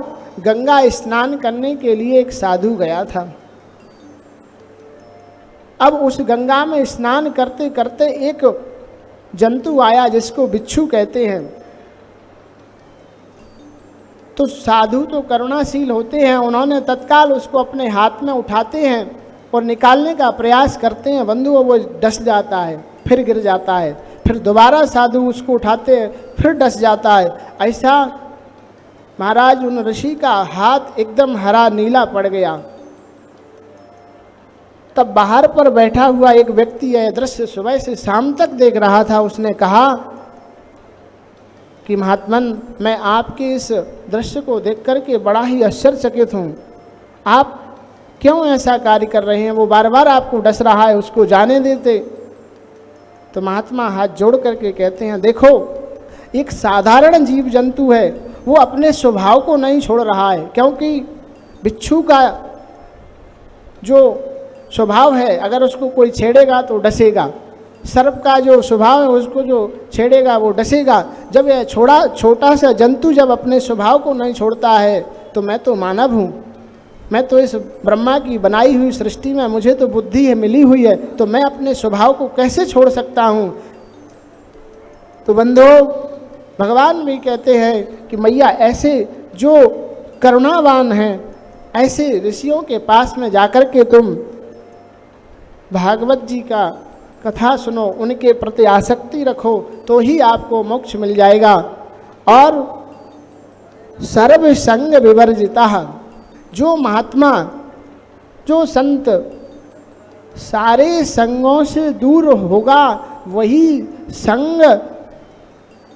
गंगा स्नान करने के लिए एक साधु गया था। अब उस गंगा में स्नान करते करते एक जंतु आया जिसको बिच्छू कहते हैं। तो साधु तो करुणाशील होते हैं, उन्होंने तत्काल उसको अपने हाथ में उठाते हैं और निकालने का प्रयास करते हैं। बंधु वो डस जाता है, फिर गिर जाता है, फिर दोबारा साधु उसको उठाते हैं, फिर डस जाता है। ऐसा महाराज उन ऋषि का हाथ एकदम हरा नीला पड़ गया। तब बाहर पर बैठा हुआ एक व्यक्ति यह दृश्य सुबह से शाम तक देख रहा था। उसने कहा कि महात्मन, मैं आपके इस दृश्य को देख करके बड़ा ही आश्चर्यचकित हूँ। आप क्यों ऐसा कार्य कर रहे हैं? वो बार बार आपको डस रहा है, उसको जाने देते। तो महात्मा हाथ जोड़ करके कहते हैं, देखो एक साधारण जीव जंतु है, वो अपने स्वभाव को नहीं छोड़ रहा है, क्योंकि बिच्छू का जो स्वभाव है अगर उसको कोई छेड़ेगा तो डसेगा, सर्प का जो स्वभाव है उसको जो छेड़ेगा वो डसेगा। जब यह छोटा सा जंतु जब अपने स्वभाव को नहीं छोड़ता है तो मैं तो मानव हूँ, मैं तो इस ब्रह्मा की बनाई हुई सृष्टि में मुझे तो बुद्धि है मिली हुई है, तो मैं अपने स्वभाव को कैसे छोड़ सकता हूँ। तो बंधुओं, भगवान भी कहते हैं कि मैया ऐसे जो करुणावान हैं ऐसे ऋषियों के पास में जाकर के तुम भागवत जी का कथा सुनो, उनके प्रति आसक्ति रखो, तो ही आपको मोक्ष मिल जाएगा। और सर्व संग विवर्जिता, जो महात्मा जो संत सारे संगों से दूर होगा वही संग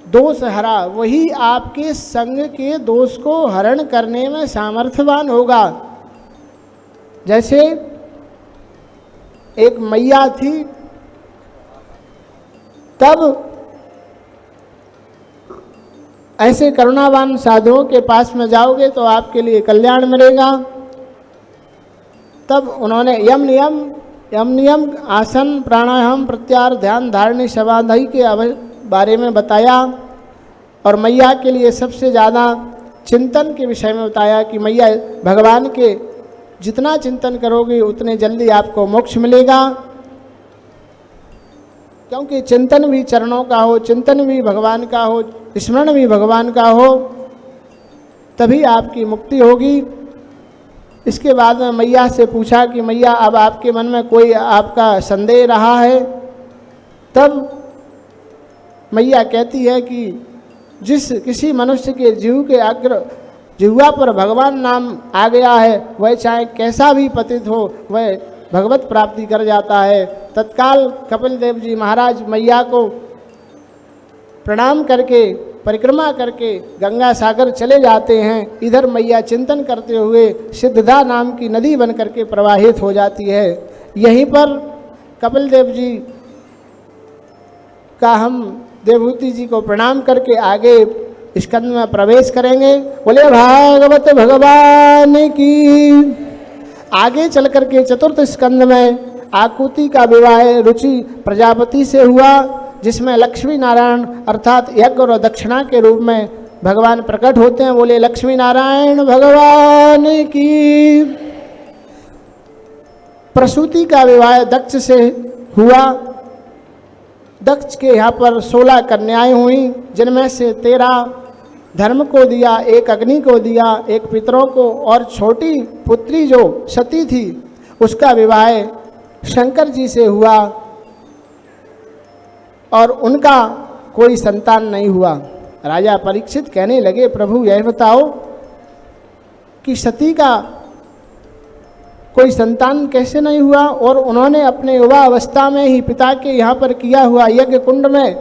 दोष हरा, वही आपके संग के दोष को हरण करने में सामर्थ्यवान होगा। जैसे एक मैया थी, तब ऐसे करुणावान साधुओं के पास में जाओगे तो आपके लिए कल्याण मिलेगा। तब उन्होंने यम नियम आसन प्राणायाम प्रत्याहार ध्यान धारणी समाधि के बारे में बताया, और मैया के लिए सबसे ज़्यादा चिंतन के विषय में बताया कि मैया भगवान के जितना चिंतन करोगे उतने जल्दी आपको मोक्ष मिलेगा, क्योंकि चिंतन भी चरणों का हो, चिंतन भी भगवान का हो, स्मरण भी भगवान का हो, तभी आपकी मुक्ति होगी। इसके बाद में मैया से पूछा कि मैया अब आपके मन में कोई आपका संदेह रहा है? तब मैया कहती है कि जिस किसी मनुष्य के जीव के जिह्वा पर भगवान नाम आ गया है वह चाहे कैसा भी पतित हो वह भगवत प्राप्ति कर जाता है। तत्काल कपिल देव जी महाराज मैया को प्रणाम करके परिक्रमा करके गंगा सागर चले जाते हैं। इधर मैया चिंतन करते हुए सिद्धदा नाम की नदी बन करके प्रवाहित हो जाती है। यहीं पर कपिल देव जी का हम देवहूति जी को प्रणाम करके आगे स्कंद में प्रवेश करेंगे। बोले भागवत भगवान की। आगे चल करके चतुर्थ स्कंद में आकुति का विवाह रुचि प्रजापति से हुआ, जिसमें लक्ष्मी नारायण अर्थात यज्ञ और दक्षिणा के रूप में भगवान प्रकट होते हैं। बोले लक्ष्मी नारायण भगवान की। प्रसूति का विवाह दक्ष से हुआ। दक्ष के यहाँ पर 16 कन्याएं हुई, जिनमें से 13 धर्म को दिया, 1 अग्नि को दिया, 1 पितरों को, और छोटी पुत्री जो सती थी उसका विवाह शंकर जी से हुआ और उनका कोई संतान नहीं हुआ। राजा परीक्षित कहने लगे, प्रभु यह बताओ कि सती का कोई संतान कैसे नहीं हुआ, और उन्होंने अपने युवा अवस्था में ही पिता के यहाँ पर किया हुआ यज्ञ कुंड में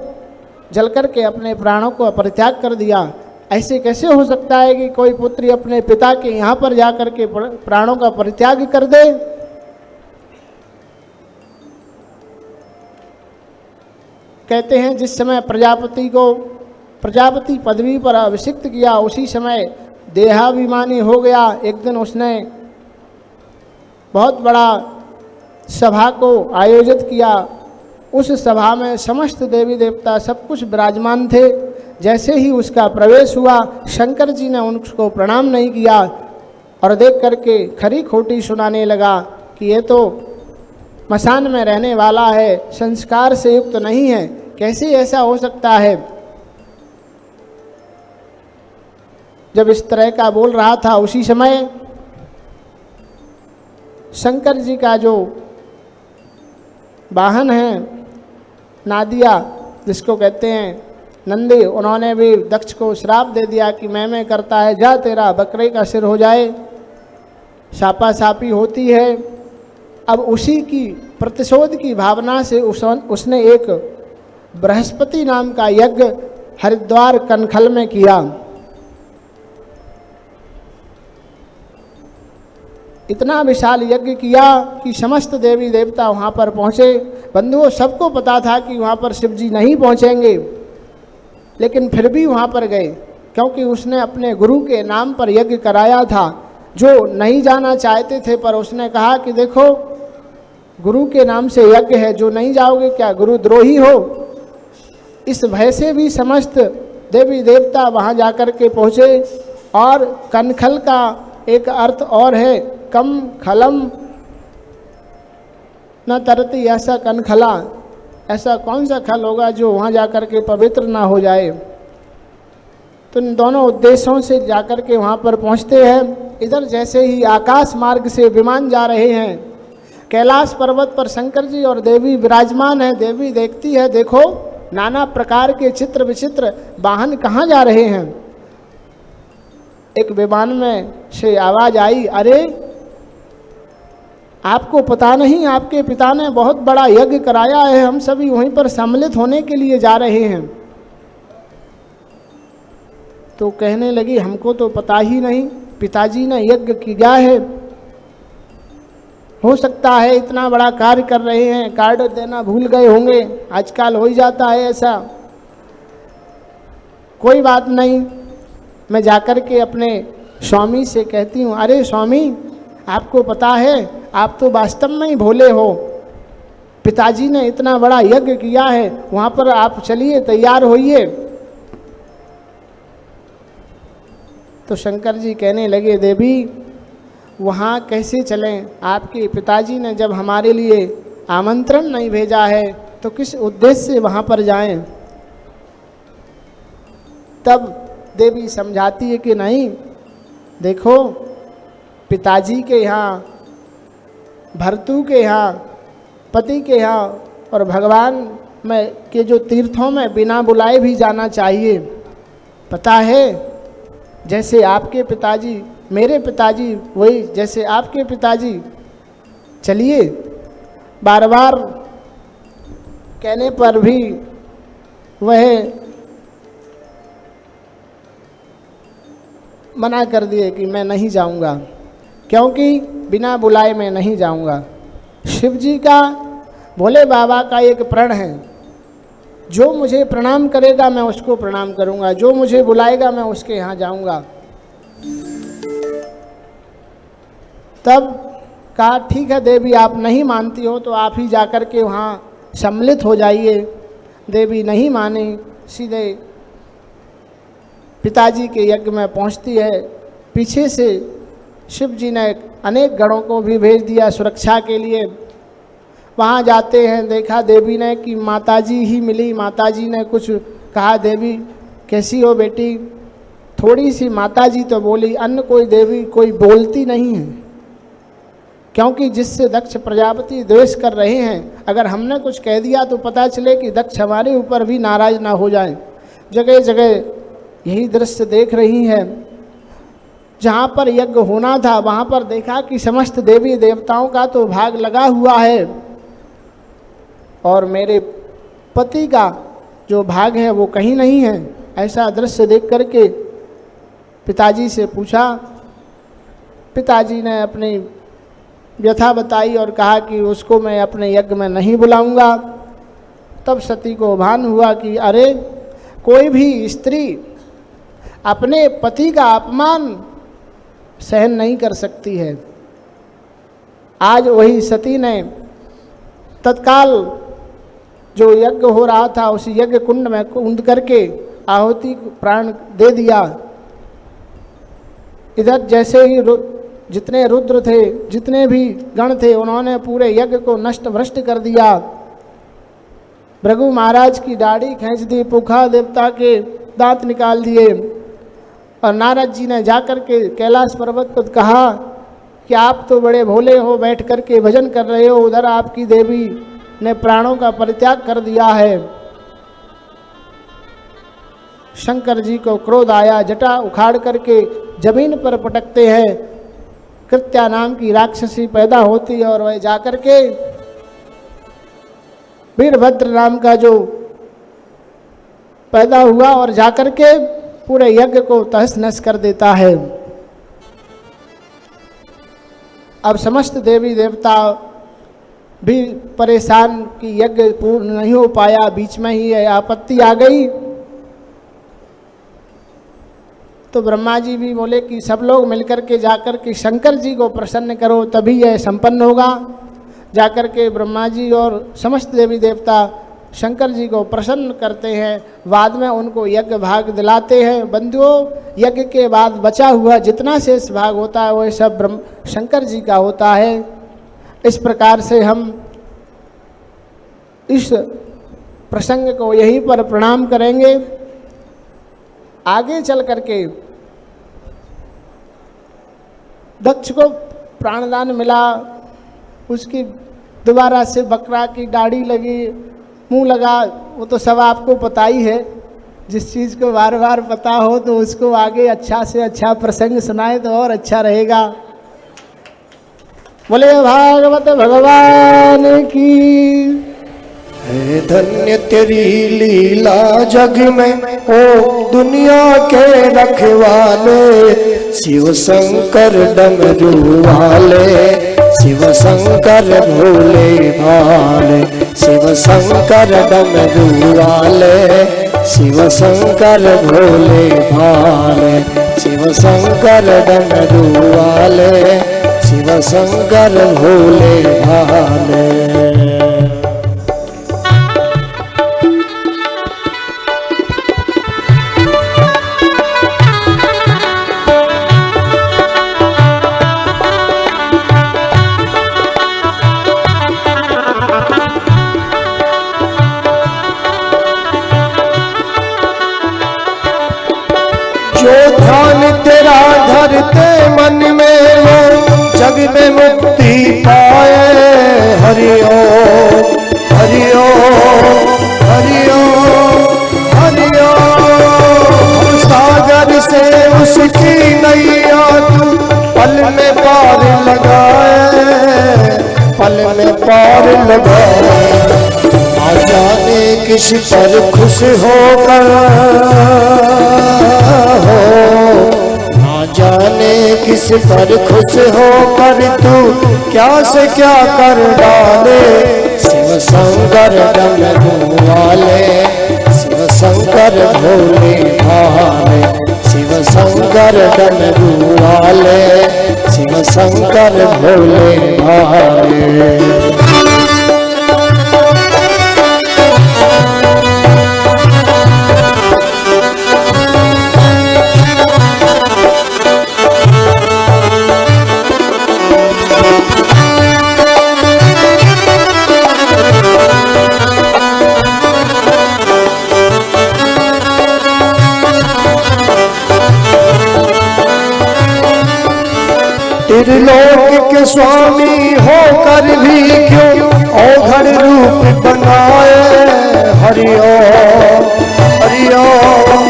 जल करके अपने प्राणों को परित्याग कर दिया। ऐसे कैसे हो सकता है कि कोई पुत्री अपने पिता के यहाँ पर जाकर के प्राणों का परित्याग कर दे। कहते हैं जिस समय प्रजापति पदवी पर अभिषिक्त किया उसी समय देहाभिमानी हो गया। एक दिन उसने बहुत बड़ा सभा को आयोजित किया। उस सभा में समस्त देवी देवता सब कुछ विराजमान थे। जैसे ही उसका प्रवेश हुआ, शंकर जी ने उनको प्रणाम नहीं किया और देख करके खरी खोटी सुनाने लगा कि ये तो मसान में रहने वाला है, संस्कार से युक्त नहीं है, कैसे ऐसा हो सकता है। जब इस तरह का बोल रहा था उसी समय शंकर जी का जो वाहन है नादिया, जिसको कहते हैं नंदी, उन्होंने भी दक्ष को श्राप दे दिया कि मैं करता है, जा तेरा बकरे का सिर हो जाए। सापा सापी होती है। अब उसी की प्रतिशोध की भावना से उसने एक बृहस्पति नाम का यज्ञ हरिद्वार कनखल में किया। इतना विशाल यज्ञ किया कि समस्त देवी देवता वहाँ पर पहुँचे। बंधुओं, सबको पता था कि वहाँ पर शिव जी नहीं पहुँचेंगे, लेकिन फिर भी वहाँ पर गए, क्योंकि उसने अपने गुरु के नाम पर यज्ञ कराया था। जो नहीं जाना चाहते थे, पर उसने कहा कि देखो गुरु के नाम से यज्ञ है, जो नहीं जाओगे क्या गुरुद्रोही हो। इस भय से भी समस्त देवी देवता वहाँ जाकर के पहुँचे। और कनखल का एक अर्थ और है, कम खलम न तरती, ऐसा कनखला, ऐसा कौन सा खल होगा जो वहाँ जाकर के पवित्र ना हो जाए। तो इन दोनों उद्देश्यों से जाकर के वहाँ पर पहुँचते हैं। इधर जैसे ही आकाश मार्ग से विमान जा रहे हैं, कैलाश पर्वत पर शंकर जी और देवी विराजमान है। देवी देखती है, देखो नाना प्रकार के चित्र विचित्र वाहन कहाँ जा रहे हैं। एक विमान में से आवाज़ आई, अरे आपको पता नहीं, आपके पिता ने बहुत बड़ा यज्ञ कराया है, हम सभी वहीं पर सम्मिलित होने के लिए जा रहे हैं। तो कहने लगी, हमको तो पता ही नहीं, पिताजी ने यज्ञ किया है, हो सकता है इतना बड़ा कार्य कर रहे हैं, कार्ड देना भूल गए होंगे, आजकल हो ही जाता है ऐसा। कोई बात नहीं, मैं जाकर के अपने स्वामी से कहती हूँ, अरे स्वामी आपको पता है, आप तो वास्तव में ही भोले हो, पिताजी ने इतना बड़ा यज्ञ किया है, वहाँ पर आप चलिए, तैयार होइए। तो शंकर जी कहने लगे, देवी वहाँ कैसे चलें, आपके पिताजी ने जब हमारे लिए आमंत्रण नहीं भेजा है तो किस उद्देश्य से वहाँ पर जाएं। तब देवी समझाती है कि नहीं, देखो पिताजी के यहाँ, भर्तु के यहाँ, पति के यहाँ और भगवान में के जो तीर्थों में बिना बुलाए भी जाना चाहिए। पता है, जैसे आपके पिताजी, मेरे पिताजी वही जैसे आपके पिताजी, चलिए। बार बार कहने पर भी वह मना कर दिए कि मैं नहीं जाऊंगा, क्योंकि बिना बुलाए मैं नहीं जाऊंगा। शिव जी का, भोले बाबा का एक प्रण है, जो मुझे प्रणाम करेगा मैं उसको प्रणाम करूंगा, जो मुझे बुलाएगा मैं उसके यहाँ जाऊंगा। तब कहा, ठीक है देवी, आप नहीं मानती हो तो आप ही जाकर के वहाँ सम्मिलित हो जाइए। देवी नहीं मानी, सीधे पिताजी के यज्ञ में पहुँचती है। पीछे से शिव जी ने अनेक गणों को भी भेज दिया सुरक्षा के लिए। वहाँ जाते हैं, देखा देवी ने कि माताजी ही मिली। माताजी ने कुछ कहा, देवी कैसी हो बेटी? थोड़ी सी माताजी तो बोली, अन्य कोई देवी कोई बोलती नहीं है, क्योंकि जिससे दक्ष प्रजापति द्वेष कर रहे हैं, अगर हमने कुछ कह दिया तो पता चले कि दक्ष हमारे ऊपर भी नाराज ना हो जाए। जगह जगह यही दृश्य देख रही हैं। जहाँ पर यज्ञ होना था वहाँ पर देखा कि समस्त देवी देवताओं का तो भाग लगा हुआ है, और मेरे पति का जो भाग है वो कहीं नहीं है। ऐसा दृश्य देख करके पिताजी से पूछा। पिताजी ने अपनी व्यथा बताई और कहा कि उसको मैं अपने यज्ञ में नहीं बुलाऊंगा। तब सती को भान हुआ कि अरे, कोई भी स्त्री अपने पति का अपमान सहन नहीं कर सकती है। आज वही सती ने तत्काल जो यज्ञ हो रहा था उस यज्ञ कुंड में कूद करके आहुति प्राण दे दिया। इधर जैसे ही जितने रुद्र थे, जितने भी गण थे, उन्होंने पूरे यज्ञ को नष्ट भ्रष्ट कर दिया। भृगु महाराज की दाढ़ी खींच दी, पुखा देवता के दांत निकाल दिए, और नारद जी ने जाकर के कैलाश पर्वत को कहा कि आप तो बड़े भोले हो, बैठ कर के भजन कर रहे हो, उधर आपकी देवी ने प्राणों का परित्याग कर दिया है। शंकर जी को क्रोध आया, जटा उखाड़ करके जमीन पर पटकते हैं। कृत्या नाम की राक्षसी पैदा होती है और वह जाकर के वीरभद्र नाम का जो पैदा हुआ और जाकर के पूरे यज्ञ को तहस नहस कर देता है। अब समस्त देवी देवता भी परेशान कि यज्ञ पूर्ण नहीं हो पाया, बीच में ही आपत्ति आ गई। तो ब्रह्मा जी भी बोले कि सब लोग मिलकर के जाकर के शंकर जी को प्रसन्न करो, तभी यह संपन्न होगा। जाकर के ब्रह्मा जी और समस्त देवी देवता शंकर जी को प्रसन्न करते हैं, बाद में उनको यज्ञ भाग दिलाते हैं। बंधुओं, यज्ञ के बाद बचा हुआ जितना शेष भाग होता है वह सब शंकर जी का होता है। इस प्रकार से हम इस प्रसंग को यहीं पर प्रणाम करेंगे। आगे चल करके दक्ष को प्राणदान मिला, उसकी दोबारा से बकरा की दाढ़ी लगी, मुंह लगा, वो तो सब आपको पता ही है। जिस चीज़ को बार बार पता हो तो उसको आगे अच्छा से अच्छा प्रसंग सुनाए तो और अच्छा रहेगा। बोले भागवत भगवान की। है धन्य तेरी लीला जग में ओ दुनिया के रखवाले, शिव शंकर डमरू वाले, शिव शंकर भोले भाले, शिव शंकर डमरू वाले, शिव शंकर भोले भाले, शिव शंकर डमरू वाले, शिव शंकर भोले भाले। जो ध्यान तेरा धरते मन में वो जग में मुक्ति पाए। हरि ओम हरि ओम हरि ओम हरि ओम। सागर से उसकी नैया तू पल में पार लगाए, पल में पार लगाए। आ जाने किस पर खुश होकर ना जाने किस पर खुश होकर तू क्या से क्या कर डाले। शिव शंकर डमरू वाले, शिव शंकर भोले भाले, शिव शंकर डमरू वाले, शिव शंकर भोले भाले। त्रिलोक के स्वामी होकर भी क्यों औघड़ रूप बनाए। हरि ओम हरि ओम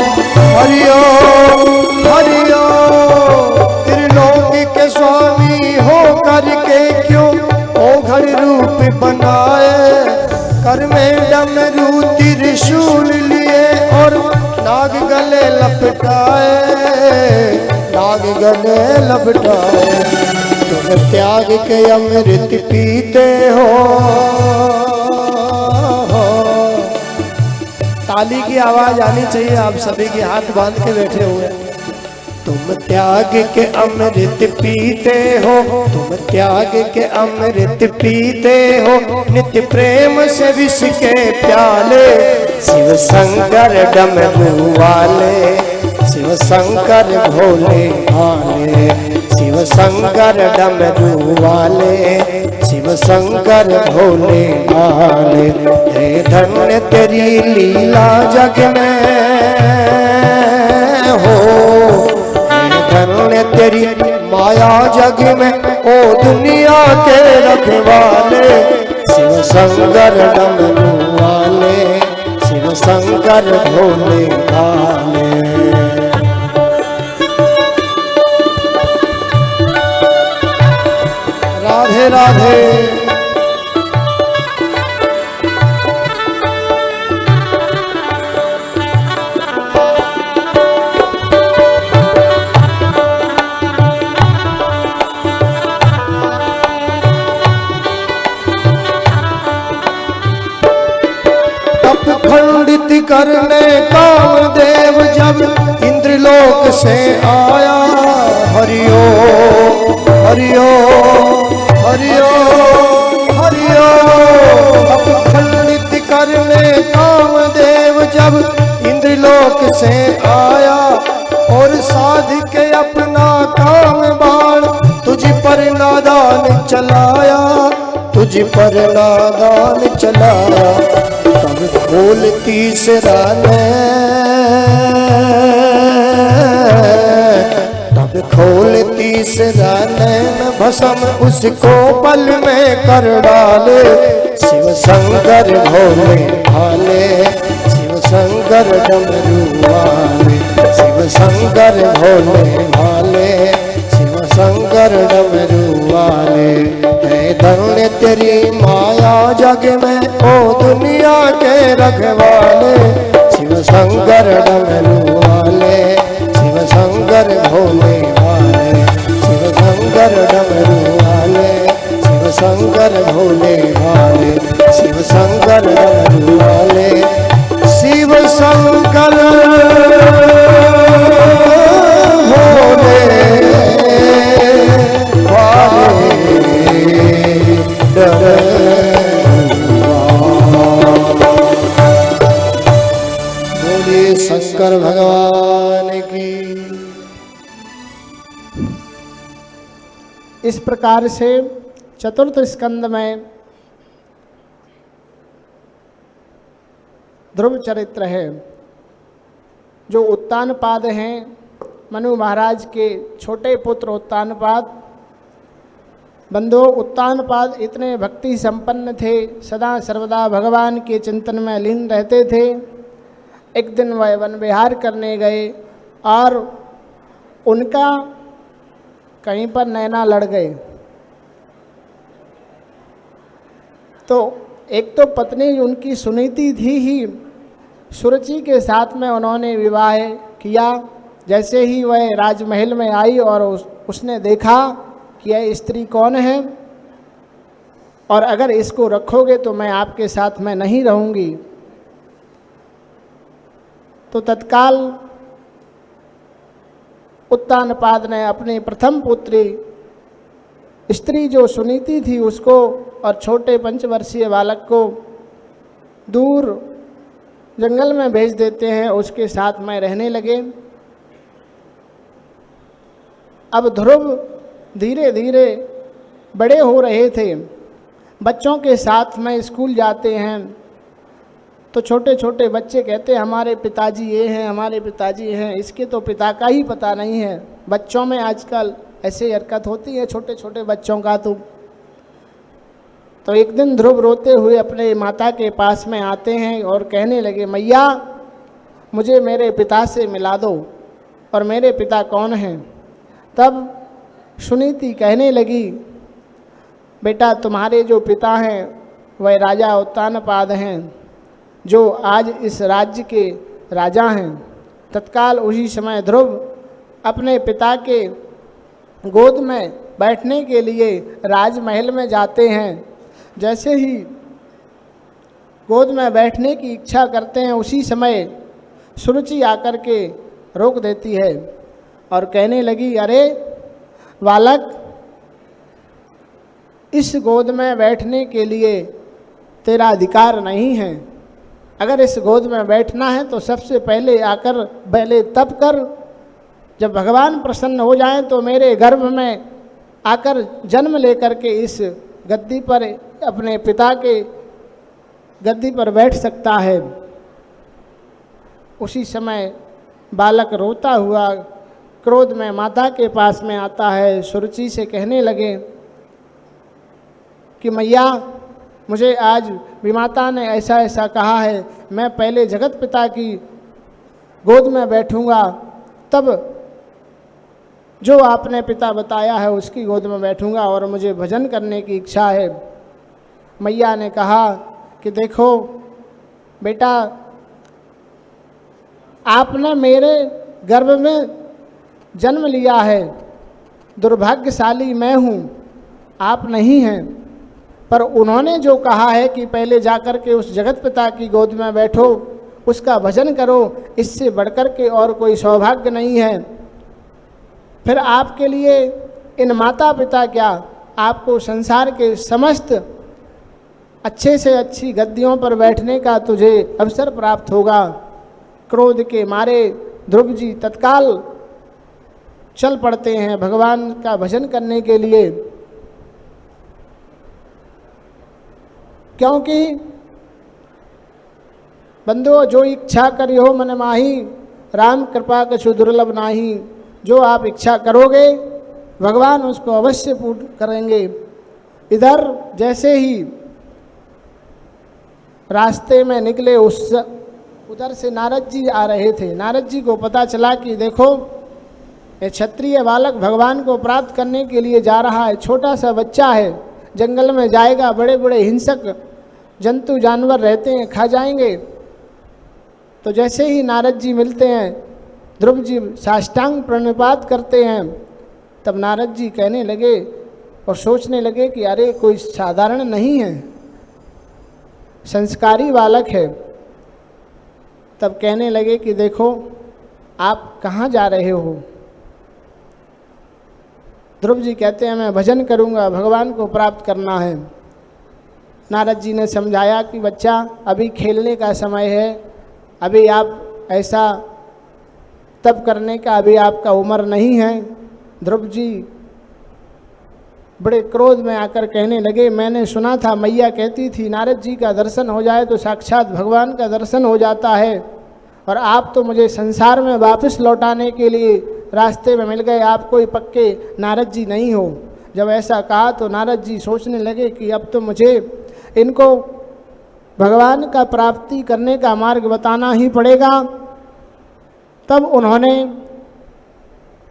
हरि ओम हरि ओम। त्रिलोक के स्वामी होकर के क्यों औघड़ रूप बनाए। कर में डमरू त्रिशूल लिए और नाग गले लपटाए, नाग गले लपटाए। तुम त्याग के अमृत पीते हो। ताली की आवाज आनी चाहिए, आप सभी के हाथ बांध के बैठे हुए। तुम त्याग के अमृत पीते हो, तुम त्याग के अमृत पीते हो। नित्य प्रेम से विष के प्याले। शिव शंकर डमरू वाले, शिव शंकर भोले भाले, शिव शंकर डमरू वाले, शिव शंकर भोले भाले। हे धन्य तेरी लीला जग में हो, हे धन्य तेरी माया जग में ओ दुनिया के रखवाले। शिव शंकर डमरू वाले, शिव शंकर भोले भाले। राधे राधे। खंडित करने कामदेव जब इंद्रलोक से नादान चलाया, तुझ पर नादान चलाया। तब खोलती सिराने, तब खोलती सिराने में भस्म उसको पल में कर डाले। शिव शंकर भोले भाले, शिव शंकर डमरू वाले, शिव शंकर भोले भाले, शिव शंकर डमरू वाले। है धन्य तेरी माया जग में ओ दुनिया के रखवाले। शिव शंकर डमरू वाले, शिव शंकर भोले वाले, शिव शंकर डमरू वाले, शिव शंकर भोले वाले, शिव शंकर डमरू वाले, शिव शंकर भोले वाले बोले शंकर भगवान की। इस प्रकार से चतुर्थ स्कंद में ध्रुव चरित्र है। जो उत्तानपाद हैं, मनु महाराज के छोटे पुत्र उत्तानपाद। बंधुओं, उत्तानपाद इतने भक्ति संपन्न थे, सदा सर्वदा भगवान के चिंतन में लीन रहते थे। एक दिन वह वन विहार करने गए और उनका कहीं पर नैना लड़ गए। तो एक तो पत्नी उनकी सुनीति थी ही, सुरुचि के साथ में उन्होंने विवाह किया। जैसे ही वह राजमहल में आई और उसने देखा कि यह स्त्री कौन है और अगर इसको रखोगे तो मैं आपके साथ में नहीं रहूंगी, तो तत्काल उत्तानपाद ने अपनी प्रथम पुत्री स्त्री जो सुनीति थी उसको और छोटे 5 वर्षीय बालक को दूर जंगल में भेज देते हैं, उसके साथ में रहने लगे। अब ध्रुव धीरे धीरे बड़े हो रहे थे, बच्चों के साथ में स्कूल जाते हैं तो छोटे छोटे बच्चे कहते हैं हमारे पिताजी ये हैं, हमारे पिताजी हैं। इसके तो पिता का ही पता नहीं है। बच्चों में आजकल ऐसे हरकत होती है छोटे छोटे बच्चों का। तो एक दिन ध्रुव रोते हुए अपने माता के पास में आते हैं और कहने लगे, मैया मुझे मेरे पिता से मिला दो, और मेरे पिता कौन हैं। तब सुनीति कहने लगी, बेटा तुम्हारे जो पिता हैं वह राजा उत्तानपाद हैं, जो आज इस राज्य के राजा हैं। तत्काल उसी समय ध्रुव अपने पिता के गोद में बैठने के लिए राजमहल में जाते हैं। जैसे ही गोद में बैठने की इच्छा करते हैं, उसी समय सुरुचि आकर के रोक देती है और कहने लगी, अरे बालक, इस गोद में बैठने के लिए तेरा अधिकार नहीं है। अगर इस गोद में बैठना है तो सबसे पहले तप कर, जब भगवान प्रसन्न हो जाएं तो मेरे गर्भ में आकर जन्म लेकर के इस गद्दी पर, अपने पिता के गद्दी पर बैठ सकता है। उसी समय बालक रोता हुआ क्रोध में माता के पास में आता है। सुरुचि से कहने लगे कि मैया मुझे आज विमाता ने ऐसा ऐसा कहा है, मैं पहले जगत पिता की गोद में बैठूंगा, तब जो आपने पिता बताया है उसकी गोद में बैठूंगा और मुझे भजन करने की इच्छा है। मैया ने कहा कि देखो बेटा, आपने मेरे गर्भ में जन्म लिया है, दुर्भाग्यशाली मैं हूँ, आप नहीं हैं। पर उन्होंने जो कहा है कि पहले जाकर के उस जगत पिता की गोद में बैठो, उसका भजन करो, इससे बढ़कर के और कोई सौभाग्य नहीं है। फिर आपके लिए इन माता पिता क्या, आपको संसार के समस्त अच्छे से अच्छी गद्दियों पर बैठने का तुझे अवसर प्राप्त होगा। क्रोध के मारे ध्रुव जी तत्काल चल पड़ते हैं भगवान का भजन करने के लिए। क्योंकि बंधुओं, जो इच्छा करियो मन माही, राम कृपा कछु दुर्लभ नाही। जो आप इच्छा करोगे भगवान उसको अवश्य पूर्ण करेंगे। इधर जैसे ही रास्ते में निकले, उधर से नारद जी आ रहे थे। नारद जी को पता चला कि देखो, ये क्षत्रिय बालक भगवान को प्राप्त करने के लिए जा रहा है। छोटा सा बच्चा है, जंगल में जाएगा, बड़े बड़े हिंसक जंतु जानवर रहते हैं, खा जाएंगे। तो जैसे ही नारद जी मिलते हैं, ध्रुव जी साष्टांग प्रणिपात करते हैं, तब नारद जी कहने लगे और सोचने लगे कि अरे कोई साधारण नहीं है, संस्कारी बालक है। तब कहने लगे कि देखो, आप कहाँ जा रहे हो? ध्रुव जी कहते हैं मैं भजन करूँगा, भगवान को प्राप्त करना है। नारद जी ने समझाया कि बच्चा, अभी खेलने का समय है, अभी आप ऐसा तप करने का अभी आपका उम्र नहीं है। ध्रुव जी बड़े क्रोध में आकर कहने लगे, मैंने सुना था मैया कहती थी नारद जी का दर्शन हो जाए तो साक्षात भगवान का दर्शन हो जाता है, और आप तो मुझे संसार में वापस लौटाने के लिए रास्ते में मिल गए, आप कोई पक्के नारद जी नहीं हो। जब ऐसा कहा तो नारद जी सोचने लगे कि अब तो मुझे इनको भगवान का प्राप्ति करने का मार्ग बताना ही पड़ेगा। तब उन्होंने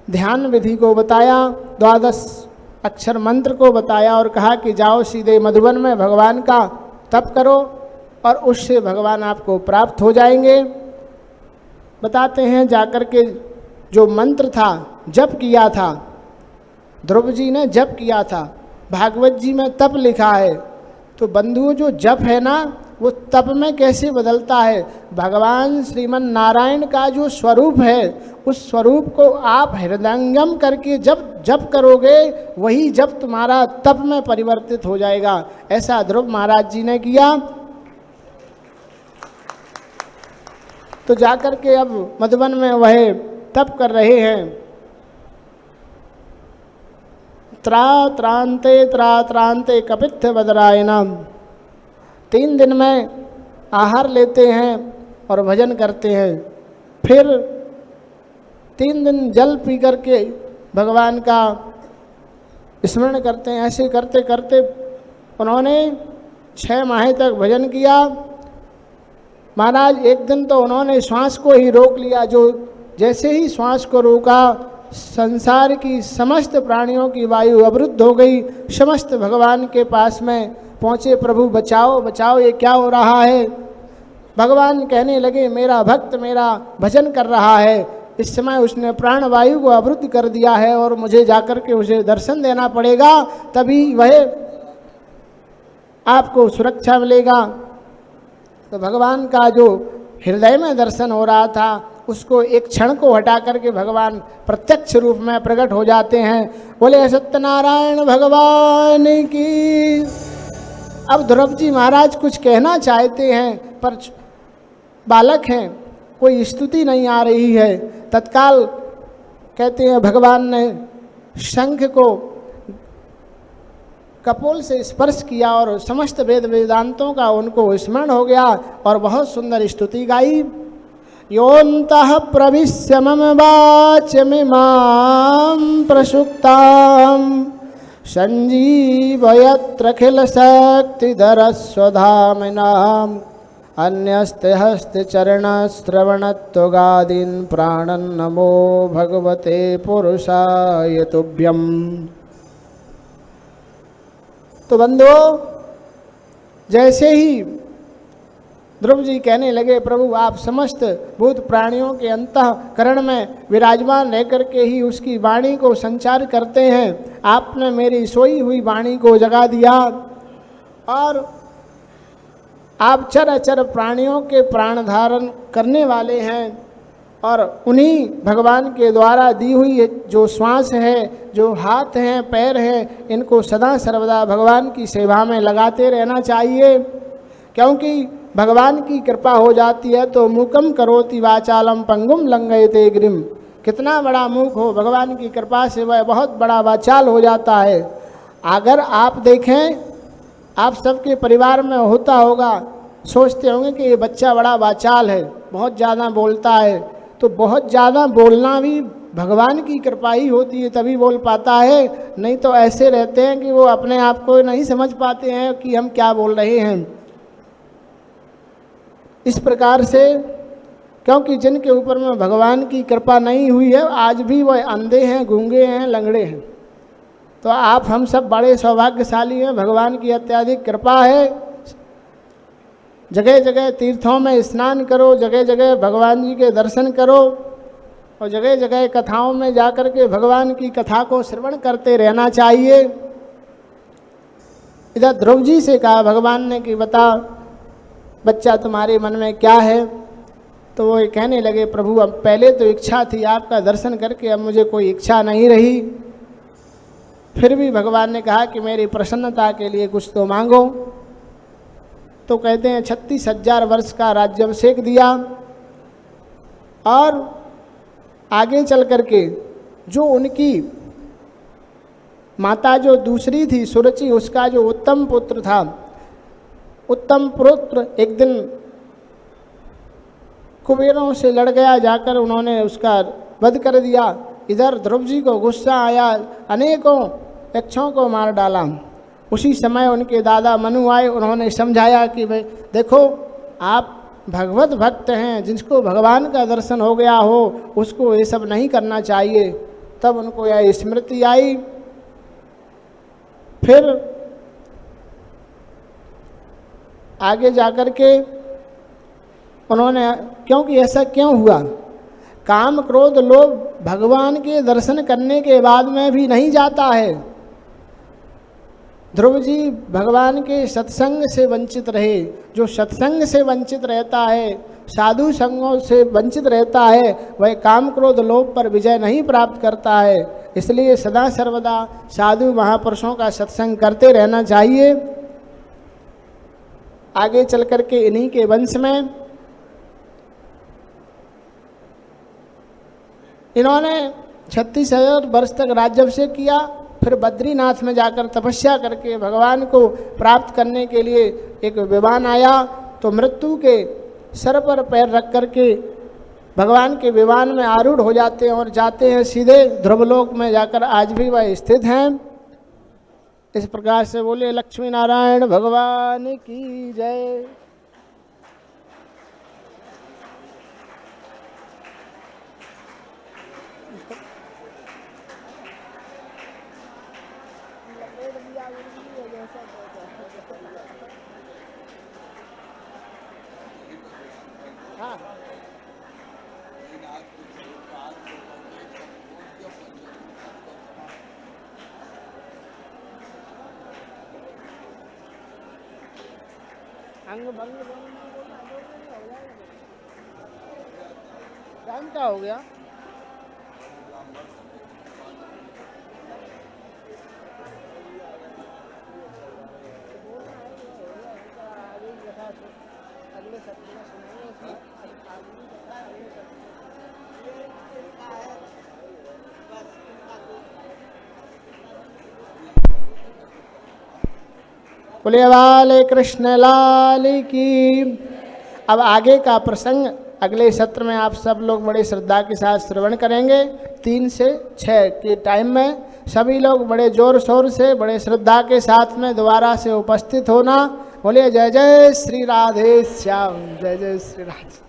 ध्यान विधि को बताया, 12 अक्षर मंत्र को बताया और कहा कि जाओ सीधे मधुबन में भगवान का तप करो और उससे भगवान आपको प्राप्त हो जाएंगे। बताते हैं जाकर के जो मंत्र था, जप किया था, ध्रुव जी ने जप किया था। भागवत जी में तप लिखा है, तो बंधुओं जो जप है ना, वो तप में कैसे बदलता है। भगवान श्रीमन नारायण का जो स्वरूप है, उस स्वरूप को आप हृदयंगम करके जब जप करोगे, वही जप तुम्हारा तप में परिवर्तित हो जाएगा। ऐसा ध्रुव महाराज जी ने किया। तो जाकर के अब मधुबन में वह तप कर रहे हैं। त्रांते कपित्थ बदरायणम, 3 दिन में आहार लेते हैं और भजन करते हैं। फिर 3 दिन जल पी करके भगवान का स्मरण करते हैं। ऐसे करते करते उन्होंने 6 माह तक भजन किया। महाराज एक दिन तो उन्होंने श्वास को ही रोक लिया। जो जैसे ही श्वास को रोका, संसार की समस्त प्राणियों की वायु अवरुद्ध हो गई। समस्त भगवान के पास में पहुँचे, प्रभु बचाओ बचाओ, ये क्या हो रहा है। भगवान कहने लगे मेरा भक्त मेरा भजन कर रहा है, इस समय उसने प्राण वायु को अवरुद्ध कर दिया है और मुझे जाकर के उसे दर्शन देना पड़ेगा, तभी वह आपको सुरक्षा मिलेगा। तो भगवान का जो हृदय में दर्शन हो रहा था, उसको एक क्षण को हटा करके भगवान प्रत्यक्ष रूप में प्रकट हो जाते हैं। बोले सत्यनारायण भगवान की। अब ध्रुव जी महाराज कुछ कहना चाहते हैं, पर बालक हैं, कोई स्तुति नहीं आ रही है। तत्काल कहते हैं भगवान ने शंख को कपोल से स्पर्श किया और समस्त वेद वेदांतों का उनको स्मरण हो गया और बहुत सुंदर स्तुति गाई। योऽन्तः प्रविश्य मम वाचमिमां प्रसुप्तां सञ्जीवयत्रखिलशक्तिधरस्वधाम्नाम् अन्यस्ते हस्तचरणश्रवणत्वगादीन् प्राणन् नमो भगवते पुरुषाय तुभ्यम्। तो बंधुओं, जैसे ही ध्रुव जी कहने लगे प्रभु आप समस्त भूत प्राणियों के अंतःकरण में विराजमान रह करके ही उसकी वाणी को संचार करते हैं, आपने मेरी सोई हुई वाणी को जगा दिया और आप चर अचर प्राणियों के प्राण धारण करने वाले हैं और उन्हीं भगवान के द्वारा दी हुई जो श्वास है, जो हाथ हैं, पैर हैं, इनको सदा सर्वदा भगवान की सेवा में लगाते रहना चाहिए। क्योंकि भगवान की कृपा हो जाती है तो मूकम करोति वाचालम पंगुम लंघयते गिरिम। कितना बड़ा मूक हो, भगवान की कृपा से वह बहुत बड़ा वाचाल हो जाता है। अगर आप देखें, आप सबके परिवार में होता होगा, सोचते होंगे कि ये बच्चा बड़ा वाचाल है, बहुत ज़्यादा बोलता है। तो बहुत ज़्यादा बोलना भी भगवान की कृपा ही होती है, तभी बोल पाता है। नहीं तो ऐसे रहते हैं कि वो अपने आप को नहीं समझ पाते हैं कि हम क्या बोल रहे हैं। इस प्रकार से, क्योंकि जिनके ऊपर में भगवान की कृपा नहीं हुई है, आज भी वह अंधे हैं, गूंगे हैं, लंगड़े हैं। तो आप हम सब बड़े सौभाग्यशाली हैं, भगवान की अत्यधिक कृपा है। जगह जगह तीर्थों में स्नान करो, जगह जगह भगवान जी के दर्शन करो, और जगह जगह कथाओं में जाकर के भगवान की कथा को श्रवण करते रहना चाहिए। इधर ध्रुव जी से कहा भगवान ने कि बता बच्चा तुम्हारे मन में क्या है। तो वो कहने लगे, प्रभु अब पहले तो इच्छा थी आपका दर्शन करके, अब मुझे कोई इच्छा नहीं रही। फिर भी भगवान ने कहा कि मेरी प्रसन्नता के लिए कुछ तो मांगो। तो कहते हैं 36,000 वर्ष का राज्याभिषेक दिया, और आगे चल करके जो उनकी माता जो दूसरी थी सुरुचि, उसका जो उत्तम पुत्र था, उत्तम पुत्र एक दिन कुबेरों से लड़ गया, जाकर उन्होंने उसका वध कर दिया। इधर ध्रुव जी को गुस्सा आया, अनेकों यक्षों को मार डाला। उसी समय उनके दादा मनु आए, उन्होंने समझाया कि भाई देखो आप भगवत भक्त हैं, जिसको भगवान का दर्शन हो गया हो उसको ये सब नहीं करना चाहिए। तब उनको यह स्मृति आई। फिर आगे जाकर के उन्होंने, क्योंकि ऐसा क्यों हुआ, काम क्रोध लोभ भगवान के दर्शन करने के बाद में भी नहीं जाता है। ध्रुव जी भगवान के सत्संग से वंचित रहे। जो सत्संग से वंचित रहता है, साधु संगों से वंचित रहता है, वह काम क्रोध लोभ पर विजय नहीं प्राप्त करता है। इसलिए सदा सर्वदा साधु महापुरुषों का सत्संग करते रहना चाहिए। आगे चल करके इन्हीं के वंश में इन्होंने 36,000 वर्ष तक राज्याभिषेक किया। फिर बद्रीनाथ में जाकर तपस्या करके भगवान को प्राप्त करने के लिए एक विमान आया। तो मृत्यु के सर पर पैर रख करके भगवान के विमान में आरूढ़ हो जाते हैं और जाते हैं सीधे ध्रुवलोक में जाकर आज भी वह स्थित हैं। इस प्रकार से बोले लक्ष्मी नारायण भगवान की जय। अंग भंग टाइम क्या हो गया? अगले सत्र में सुनेंगे। बोले वाले कृष्ण लाल की। अब आगे का प्रसंग अगले सत्र में आप सब लोग बड़े श्रद्धा के साथ श्रवण करेंगे। 3 से 6 के टाइम में सभी लोग बड़े जोर शोर से बड़े श्रद्धा के साथ में दोबारा से उपस्थित होना। बोलिए जय जय श्री राधे श्याम, जय जय श्री राधे।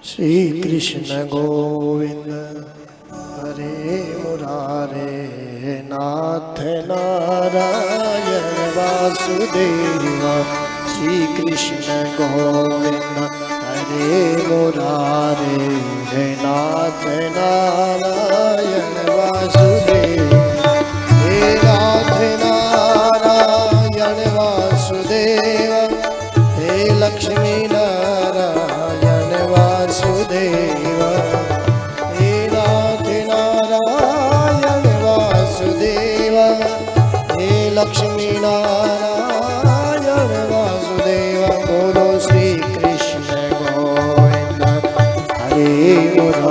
श्री कृष्ण गोविंद हरे मुरारे नाथ नारायण वासुदेवा। श्री कृष्ण गोविंद हरे मुरारे नाथ नारायण वासुदेवा। हे नाथ नारायण लक्ष्मी नारायण।